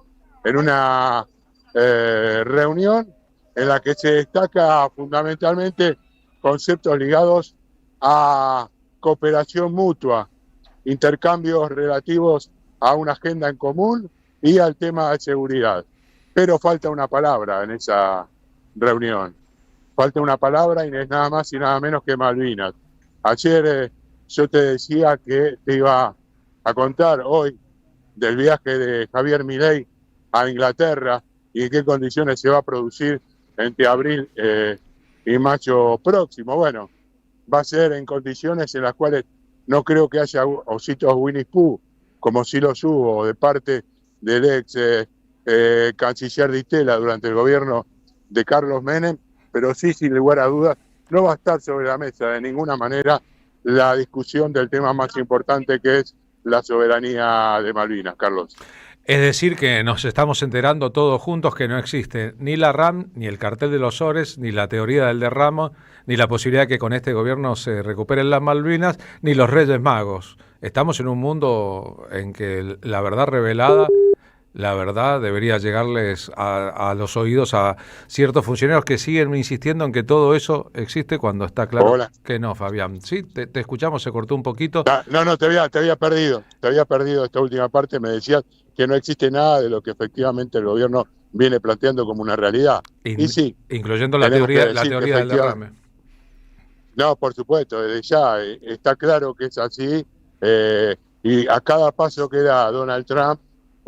Speaker 4: en una reunión en la que se destaca fundamentalmente conceptos ligados a cooperación mutua, intercambios relativos a una agenda en común y al tema de seguridad. Pero falta una palabra en esa reunión. Falta una palabra y es nada más y nada menos que Malvinas. Ayer yo te decía que te iba a contar hoy del viaje de Javier Milei a Inglaterra y en qué condiciones se va a producir entre abril y mayo próximo. Bueno, va a ser en condiciones en las cuales no creo que haya ositos Winnie Pooh, como sí los hubo de parte del ex canciller Di Stella durante el gobierno de Carlos Menem, pero sí, sin lugar a dudas, no va a estar sobre la mesa de ninguna manera la discusión del tema más importante, que es la soberanía de Malvinas, Carlos.
Speaker 1: Es decir, que nos estamos enterando todos juntos que no existe ni la RAM, ni el cartel de los soles, ni la teoría del derramo, ni la posibilidad de que con este gobierno se recuperen las Malvinas, ni los Reyes Magos. Estamos en un mundo en que la verdad revelada, la verdad debería llegarles a los oídos a ciertos funcionarios que siguen insistiendo en que todo eso existe cuando está claro que no, Fabián. Sí, te escuchamos, se cortó un poquito.
Speaker 4: No, te había perdido esta última parte, me decías que no existe nada de lo que efectivamente el gobierno viene planteando como una realidad. Y sí,
Speaker 1: incluyendo la teoría del derrame.
Speaker 4: No, por supuesto, desde ya está claro que es así, y a cada paso que da Donald Trump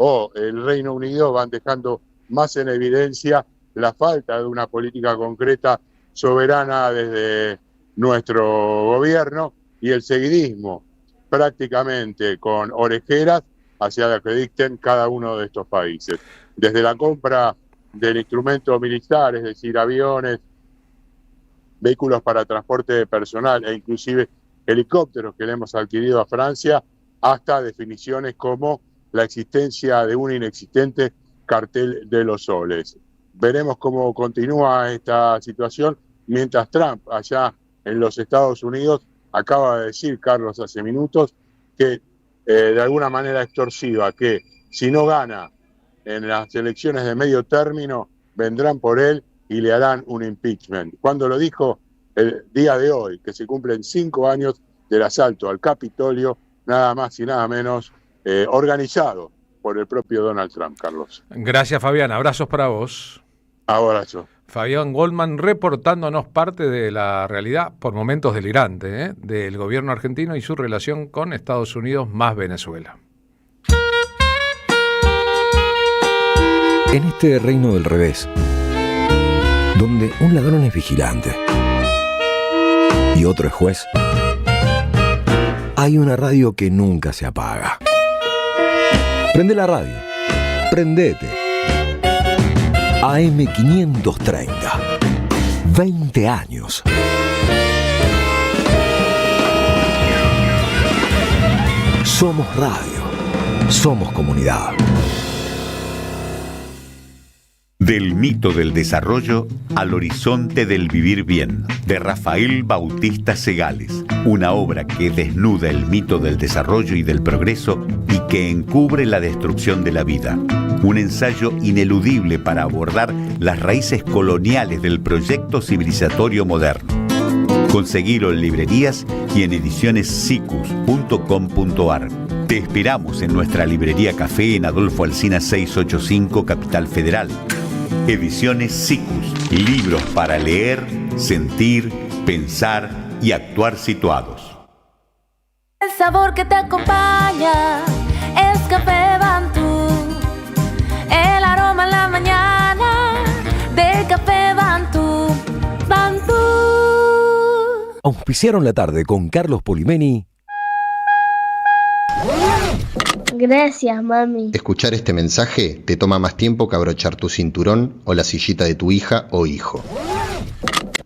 Speaker 4: o el Reino Unido van dejando más en evidencia la falta de una política concreta soberana desde nuestro gobierno y el seguidismo prácticamente con orejeras hacia lo que dicten cada uno de estos países. Desde la compra del instrumento militar, es decir, aviones, vehículos para transporte de personal e inclusive helicópteros que le hemos adquirido a Francia, hasta definiciones como la existencia de un inexistente cartel de los soles. Veremos cómo continúa esta situación mientras Trump, allá en los Estados Unidos, acaba de decir, Carlos, hace minutos, que de alguna manera extorsiva, que si no gana en las elecciones de medio término, vendrán por él y le harán un impeachment. Cuando lo dijo el día de hoy, que se cumplen 5 años del asalto al Capitolio, nada más y nada menos, organizado por el propio Donald Trump, Carlos.
Speaker 1: Gracias, Fabián. Abrazos para vos.
Speaker 4: Abrazo.
Speaker 1: Fabián Goldman reportándonos parte de la realidad, por momentos delirante, del gobierno argentino y su relación con Estados Unidos más Venezuela.
Speaker 13: En este reino del revés, donde un ladrón es vigilante y otro es juez, hay una radio que nunca se apaga. Prende la radio, prendete. AM530, 20 años. Somos radio, somos comunidad.
Speaker 5: Del mito del desarrollo al horizonte del vivir bien, de Rafael Bautista Segales, una obra que desnuda el mito del desarrollo y del progreso y que encubre la destrucción de la vida. Un ensayo ineludible para abordar las raíces coloniales del proyecto civilizatorio moderno. Conseguilo en librerías y en edicionessicus.com.ar. Te esperamos en nuestra librería Café en Adolfo Alsina 685, Capital Federal. Ediciones Sicus, libros para leer, sentir, pensar y actuar situados.
Speaker 22: El sabor que te acompaña es Café Bantú. El aroma en la mañana del Café Bantú. Bantú.
Speaker 13: Auspiciaron la tarde con Carlos Polimeni.
Speaker 6: Gracias, mami.
Speaker 21: Escuchar este mensaje te toma más tiempo que abrochar tu cinturón o la sillita de tu hija o hijo.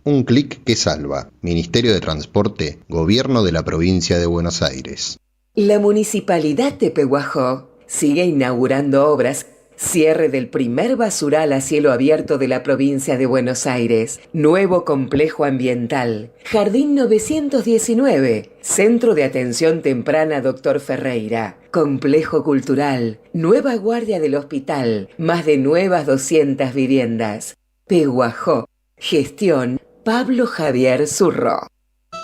Speaker 21: Un clic que salva. Ministerio de Transporte, Gobierno de la Provincia de Buenos Aires.
Speaker 11: La Municipalidad de Pehuajó sigue inaugurando obras. Cierre del primer basural a cielo abierto de la provincia de Buenos Aires. Nuevo complejo ambiental. Jardín 919. Centro de Atención Temprana Dr. Ferreira. Complejo cultural. Nueva guardia del hospital. Más de nuevas 200 viviendas. Pehuajó. Gestión Pablo Javier Zurro.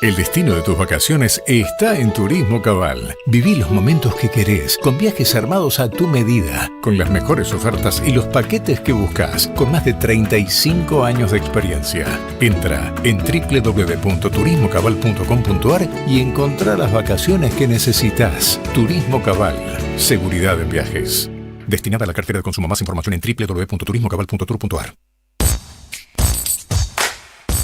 Speaker 10: El destino de tus vacaciones está en Turismo Cabal. Viví los momentos que querés, con viajes armados a tu medida, con las mejores ofertas y los paquetes que buscas, con más de 35 años de experiencia. Entra en www.turismocabal.com.ar y encontrá las vacaciones que necesitas. Turismo Cabal, seguridad en viajes. Destinada a la cartera de consumo. Más información en www.turismocabal.tour.ar.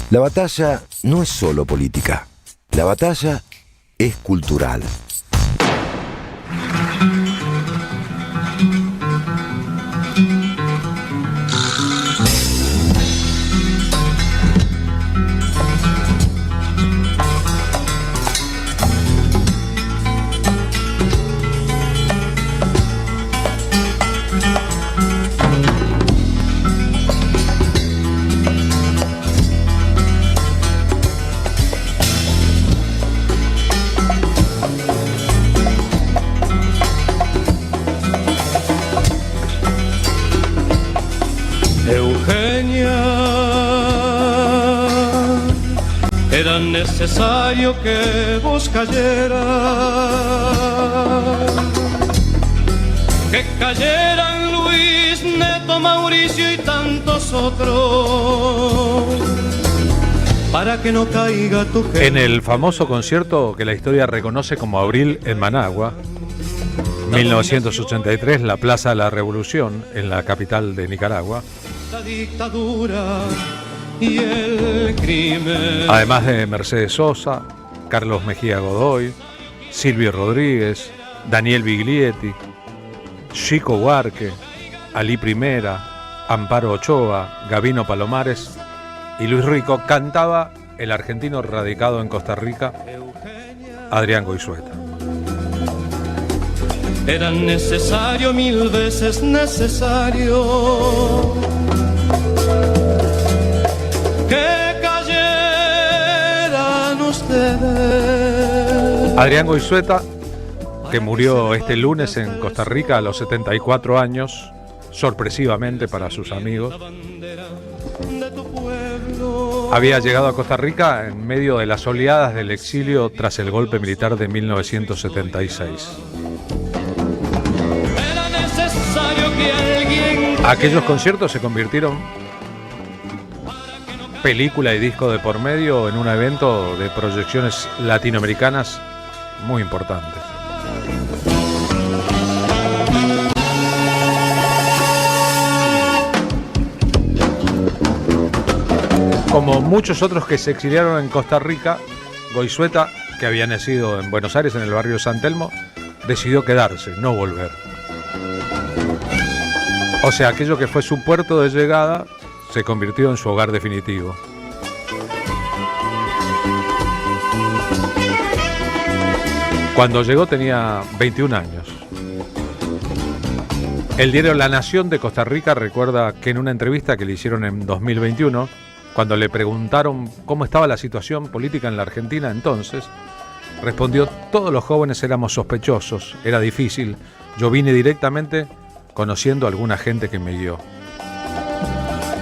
Speaker 13: La batalla no es solo política. La batalla es cultural.
Speaker 8: Era necesario que vos cayeras, que cayeran Luis, Neto, Mauricio y tantos otros, para que no caiga tu gente.
Speaker 1: En el famoso concierto que la historia reconoce como Abril en Managua, 1983, la Plaza de la Revolución, en la capital de Nicaragua.
Speaker 8: La dictadura y el crimen.
Speaker 1: Además de Mercedes Sosa, Carlos Mejía Godoy, Silvio Rodríguez, Daniel Biglietti, Chico Huarque, Alí Primera, Amparo Ochoa, Gabino Palomares y Luis Rico, cantaba el argentino radicado en Costa Rica, Adrián Goizueta.
Speaker 8: Era necesario, 1000 veces necesario, que cayeran ustedes.
Speaker 1: Adrián Goizueta, que murió este lunes en Costa Rica a los 74 años, sorpresivamente para sus amigos. Había llegado a Costa Rica en medio de las oleadas del exilio tras el golpe militar de 1976. Aquellos conciertos se convirtieron, película y disco de por medio, en un evento de proyecciones latinoamericanas muy importantes. Como muchos otros que se exiliaron en Costa Rica, Goizueta, que había nacido en Buenos Aires, en el barrio San Telmo, decidió quedarse, no volver. O sea, aquello que fue su puerto de llegada se convirtió en su hogar definitivo. Cuando llegó tenía 21 años. El diario La Nación de Costa Rica recuerda que en una entrevista que le hicieron en 2021, cuando le preguntaron cómo estaba la situación política en la Argentina entonces, respondió: todos los jóvenes éramos sospechosos, era difícil, yo vine directamente conociendo a alguna gente que me guió.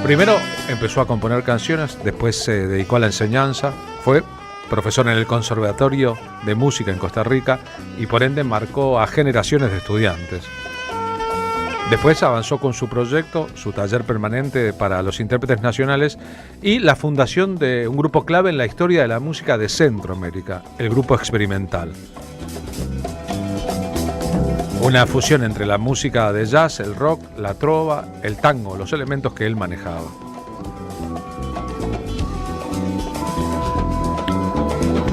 Speaker 1: Primero empezó a componer canciones, después se dedicó a la enseñanza, fue profesor en el Conservatorio de Música en Costa Rica y por ende marcó a generaciones de estudiantes. Después avanzó con su proyecto, su taller permanente para los intérpretes nacionales y la fundación de un grupo clave en la historia de la música de Centroamérica, el Grupo Experimental. Una fusión entre la música de jazz, el rock, la trova, el tango, los elementos que él manejaba.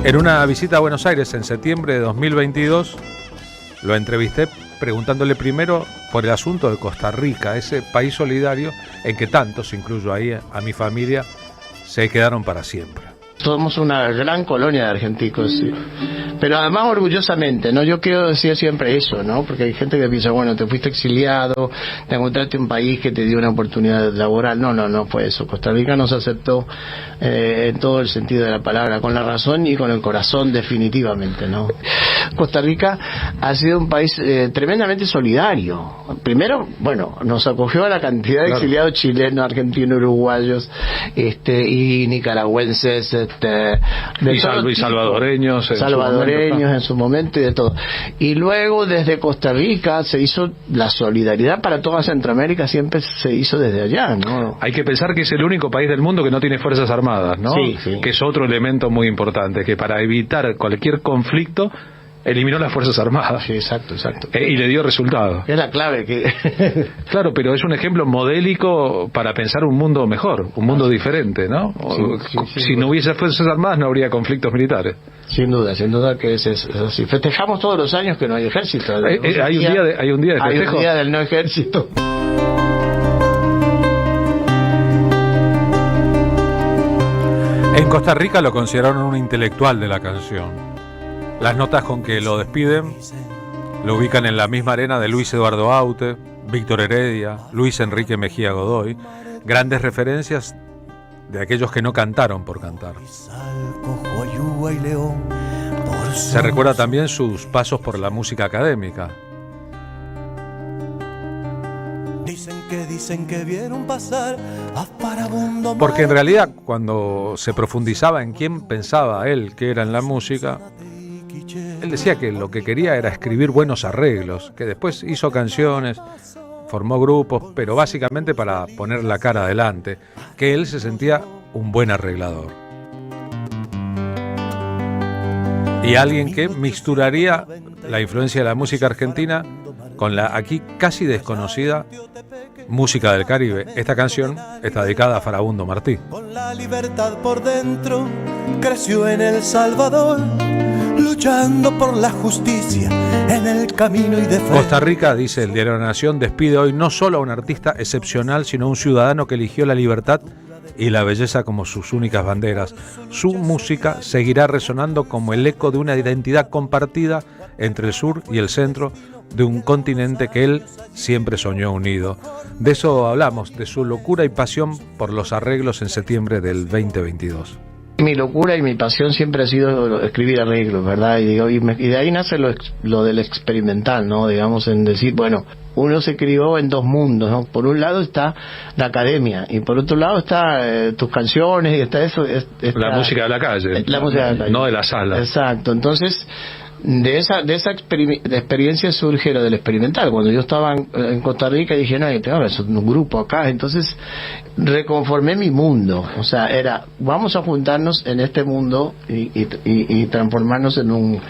Speaker 1: En una visita a Buenos Aires en septiembre de 2022, lo entrevisté preguntándole primero por el asunto de Costa Rica, ese país solidario en que tantos, incluyo ahí a mi familia, se quedaron para siempre.
Speaker 3: Somos una gran colonia de argenticos, sí. Pero además orgullosamente, ¿no? Yo quiero decir siempre eso, ¿no? Porque hay gente que piensa, bueno, te fuiste exiliado, te encontraste un país que te dio una oportunidad laboral. No fue eso. Costa Rica nos aceptó en todo el sentido de la palabra, con la razón y con el corazón definitivamente, ¿no? Costa Rica ha sido un país tremendamente solidario. Primero, bueno, nos acogió a la cantidad de exiliados chilenos, argentinos, uruguayos, y nicaragüenses,
Speaker 1: y salvadoreños
Speaker 3: en su momento y de todo. Y luego desde Costa Rica se hizo la solidaridad para toda Centroamérica, siempre se hizo desde allá, ¿no?
Speaker 1: Hay que pensar que es el único país del mundo que no tiene fuerzas armadas, ¿no?
Speaker 3: Sí, sí.
Speaker 1: Que es otro elemento muy importante, que para evitar cualquier conflicto eliminó las fuerzas armadas.
Speaker 3: Sí, exacto.
Speaker 1: Y le dio resultado.
Speaker 3: Es la clave que...
Speaker 1: Claro, pero es un ejemplo modélico para pensar un mundo mejor, un mundo diferente, ¿no? Si no hubiese fuerzas armadas no habría conflictos militares.
Speaker 3: Sin duda que es así. Festejamos todos los años que no hay ejército.
Speaker 1: Hay un día de festejo.
Speaker 3: Hay un día del no ejército.
Speaker 1: En Costa Rica lo consideraron un intelectual de la canción. Las notas con que lo despiden lo ubican en la misma arena de Luis Eduardo Aute, Víctor Heredia, Luis Enrique Mejía Godoy, grandes referencias de aquellos que no cantaron por cantar. Se recuerda también sus pasos por la música académica.
Speaker 8: Dicen que vieron pasar a Parabundo.
Speaker 1: Porque en realidad cuando se profundizaba en quién pensaba él que era en la música, él decía que lo que quería era escribir buenos arreglos, que después hizo canciones, formó grupos, pero básicamente para poner la cara adelante, que él se sentía un buen arreglador. Y alguien que mixturaría la influencia de la música argentina con la aquí casi desconocida música del Caribe. Esta canción está dedicada a Farabundo Martí.
Speaker 8: Con la libertad por dentro, creció en El Salvador, luchando por la justicia en el camino y de frente.
Speaker 1: Costa Rica, dice el diario La Nación, despide hoy no solo a un artista excepcional, sino a un ciudadano que eligió la libertad y la belleza como sus únicas banderas. Su música seguirá resonando como el eco de una identidad compartida entre el sur y el centro de un continente que él siempre soñó unido. De eso hablamos, de su locura y pasión por los arreglos en septiembre del 2022.
Speaker 3: Mi locura y mi pasión siempre ha sido escribir arreglos, ¿verdad? Y de ahí nace lo del experimental, ¿no? Digamos, en decir, bueno, uno se crió en dos mundos, ¿no? Por un lado está la academia y por otro lado está tus canciones y está eso.
Speaker 1: La música de la calle.
Speaker 3: La música de la calle.
Speaker 1: No de la sala.
Speaker 3: Exacto. Entonces, de esa experiencia surge lo del experimental. Cuando yo estaba en Costa Rica dije, no, tengo un grupo acá. Entonces reconformé mi mundo. O sea, vamos a juntarnos en este mundo y transformarnos en un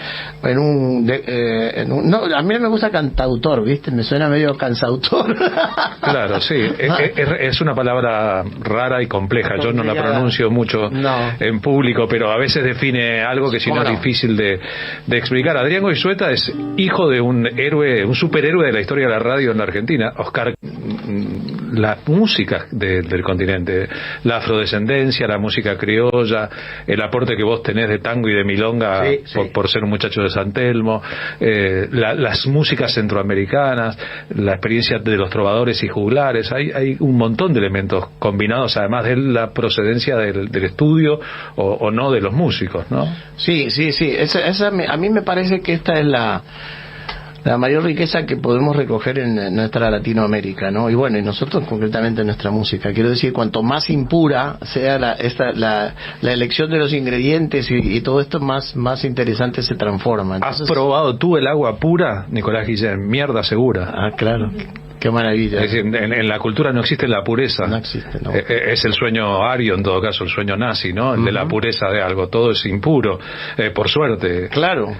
Speaker 3: no, a mí no me gusta cantautor, ¿viste? Me suena medio cansautor.
Speaker 1: Claro, sí. Es una palabra rara y compleja. Yo no la pronuncio mucho en público, pero a veces define algo que si no es difícil de explicar. Adrián Goizueta es hijo de un héroe, un superhéroe de la historia de la radio en la Argentina. Oscar, la música del continente, la afrodescendencia, la música criolla, el aporte que vos tenés de tango y de milonga por ser un muchacho de San Telmo, las músicas centroamericanas, la experiencia de los trovadores y juglares. Hay un montón de elementos combinados, además de la procedencia del estudio o no de los músicos, ¿no?
Speaker 3: Sí. A mí me parece que esta es la mayor riqueza que podemos recoger en nuestra Latinoamérica, ¿no? Y bueno, y nosotros concretamente en nuestra música. Quiero decir, cuanto más impura sea la elección de los ingredientes y todo esto, más interesante se transforma. Entonces,
Speaker 1: ¿has probado tú el agua pura, Nicolás Guillén? Mierda segura.
Speaker 3: Ah, claro. Qué maravilla.
Speaker 1: Es decir, en la cultura no existe la pureza.
Speaker 3: No existe, no.
Speaker 1: Es el sueño ario, en todo caso, el sueño nazi, ¿no? El de la pureza de algo. Todo es impuro, por suerte.
Speaker 3: Claro.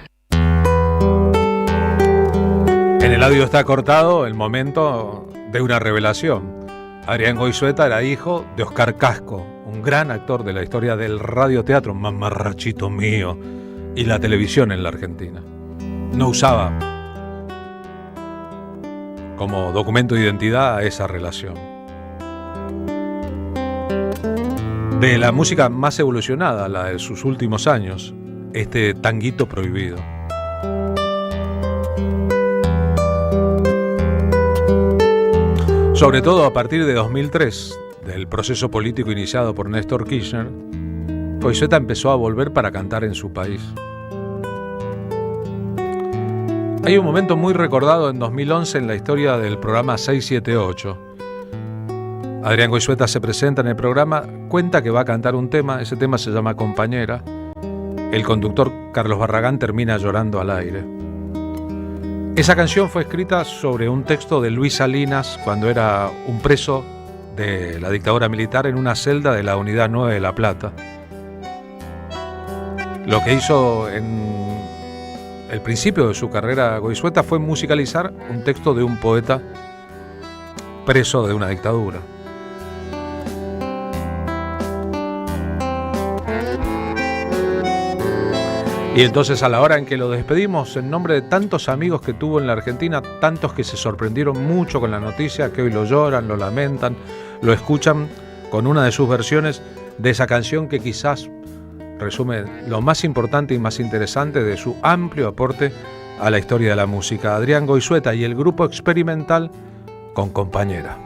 Speaker 1: En el audio está cortado el momento de una revelación. Adrián Goizueta era hijo de Oscar Casco, un gran actor de la historia del radioteatro, mamarrachito mío, y la televisión en la Argentina. No usaba como documento de identidad a esa relación. De la música más evolucionada, la de sus últimos años, este tanguito prohibido. Sobre todo a partir de 2003, del proceso político iniciado por Néstor Kirchner, Goizueta empezó a volver para cantar en su país. Hay un momento muy recordado en 2011 en la historia del programa 678. Adrián Goizueta se presenta en el programa, cuenta que va a cantar un tema, ese tema se llama Compañera. El conductor Carlos Barragán termina llorando al aire. Esa canción fue escrita sobre un texto de Luis Salinas cuando era un preso de la dictadura militar en una celda de la Unidad 9 de La Plata. Lo que hizo en el principio de su carrera Goizueta fue musicalizar un texto de un poeta preso de una dictadura. Y entonces, a la hora en que lo despedimos, en nombre de tantos amigos que tuvo en la Argentina, tantos que se sorprendieron mucho con la noticia, que hoy lo lloran, lo lamentan, lo escuchan con una de sus versiones de esa canción que quizás resume lo más importante y más interesante de su amplio aporte a la historia de la música. Adrián Goizueta y el grupo experimental con Compañera.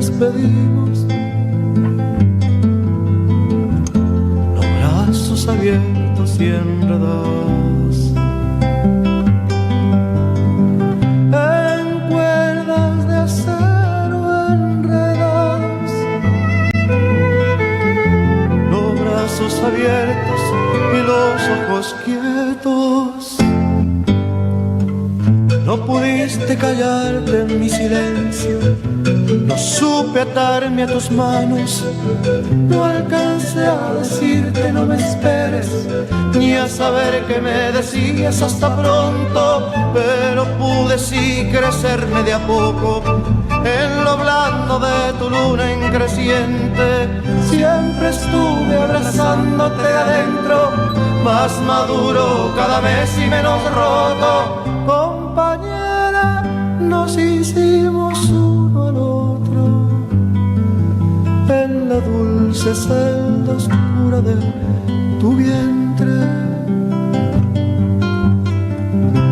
Speaker 7: despedimos, los brazos abiertos y enredados en cuerdas de acero enredados, los brazos abiertos y los ojos quietos. No pudiste callarte en mi silencio, no supe atarme a tus manos, no alcancé a decirte no me esperes, ni a saber qué me decías hasta pronto, pero pude sí crecerme de a poco en lo blando de tu luna en creciente. Siempre estuve abrazándote adentro, más maduro cada mes y menos roto. Compañera, nos hicimos uno al otro en la dulce celda oscura de tu vientre.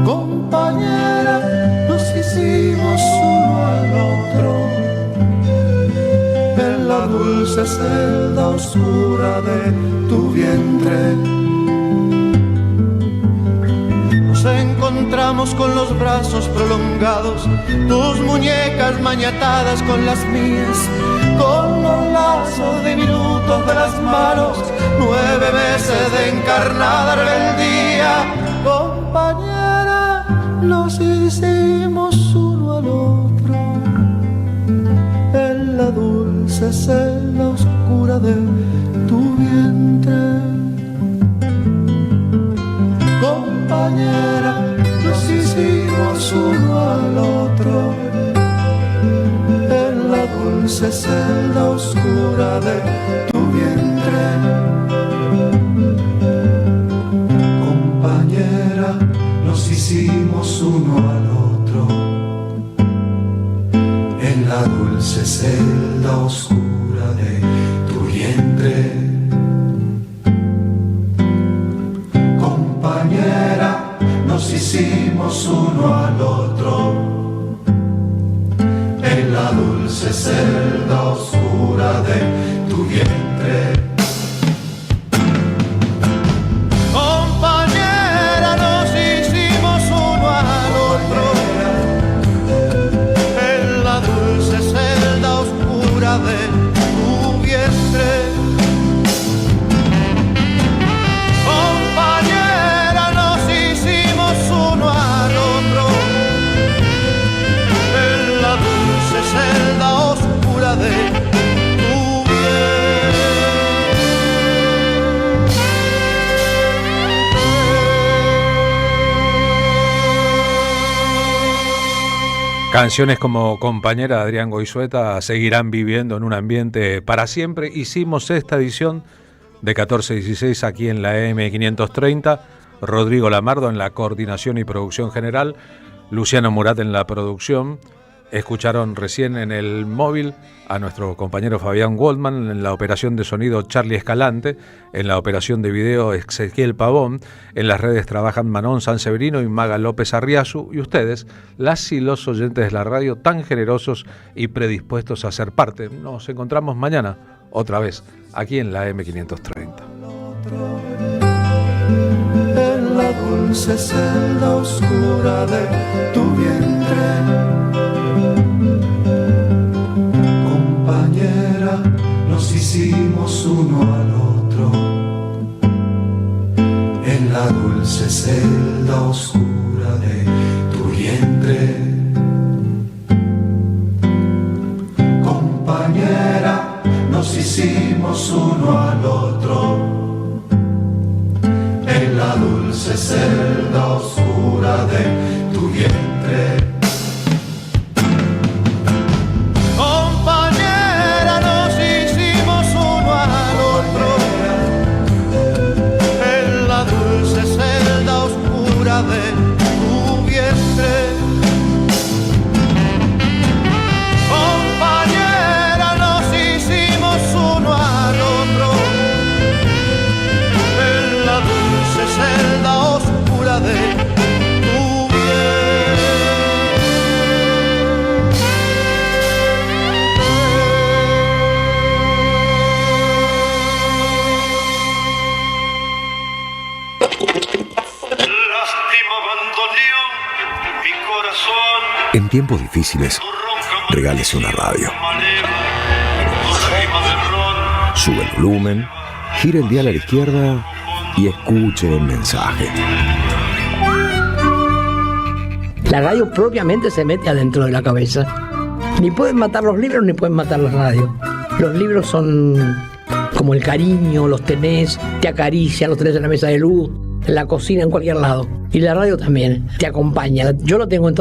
Speaker 7: Compañera, nos hicimos uno al otro en la dulce celda oscura de tu vientre. Nos encontramos con los brazos prolongados, tus muñecas maniatadas con las mías, con los lazos diminutos de las manos, 9 meses de encarnada rebeldía. Compañera, nos hicimos uno al otro en la dulce celda oscura de tu vientre. Compañera, nos hicimos uno al otro en la dulce celda oscura de tu vientre. Compañera, nos hicimos uno al otro en la dulce celda oscura de tu vientre. Compañera, nos hicimos uno al otro en la dulce celda oscura de tu vientre. Compañera, nos hicimos uno al otro en la dulce celda oscura de tu vientre. Compañera, nos hicimos uno al otro en la dulce celda oscura de tu
Speaker 1: Canciones como Compañera de Adrián Goizueta seguirán viviendo en un ambiente para siempre. Hicimos esta edición de 14:16 aquí en la AM530, Rodrigo Lamardo en la coordinación y producción general, Luciano Murat en la producción. Escucharon recién en el móvil a nuestro compañero Fabián Goldman, en la operación de sonido Charlie Escalante, en la operación de video Ezequiel Pavón, en las redes trabajan Manon Sanseverino y Maga López Arriazu, y ustedes, las y los oyentes de la radio, tan generosos y predispuestos a ser parte. Nos encontramos mañana, otra vez, aquí en la M530.
Speaker 7: En la dulce celda oscura de tu vientre. Compañera, nos hicimos uno al otro en la dulce celda oscura de tu vientre. Compañera, nos hicimos uno al otro en la dulce celda oscura de tu vientre. Compañera, nos hicimos uno al otro en la dulce celda oscura de tu vientre. Compañera, nos hicimos uno al otro en la dulce celda oscura de tu vientre.
Speaker 13: En tiempos difíciles, regálese una radio. Sube el volumen, gira el dial a la izquierda y escuche el mensaje.
Speaker 15: La radio propiamente se mete adentro de la cabeza. Ni pueden matar los libros ni pueden matar la radio. Los libros son como el cariño, los tenés, te acarician, los tenés en la mesa de luz, en la cocina, en cualquier lado. Y la radio también te acompaña. Yo lo tengo en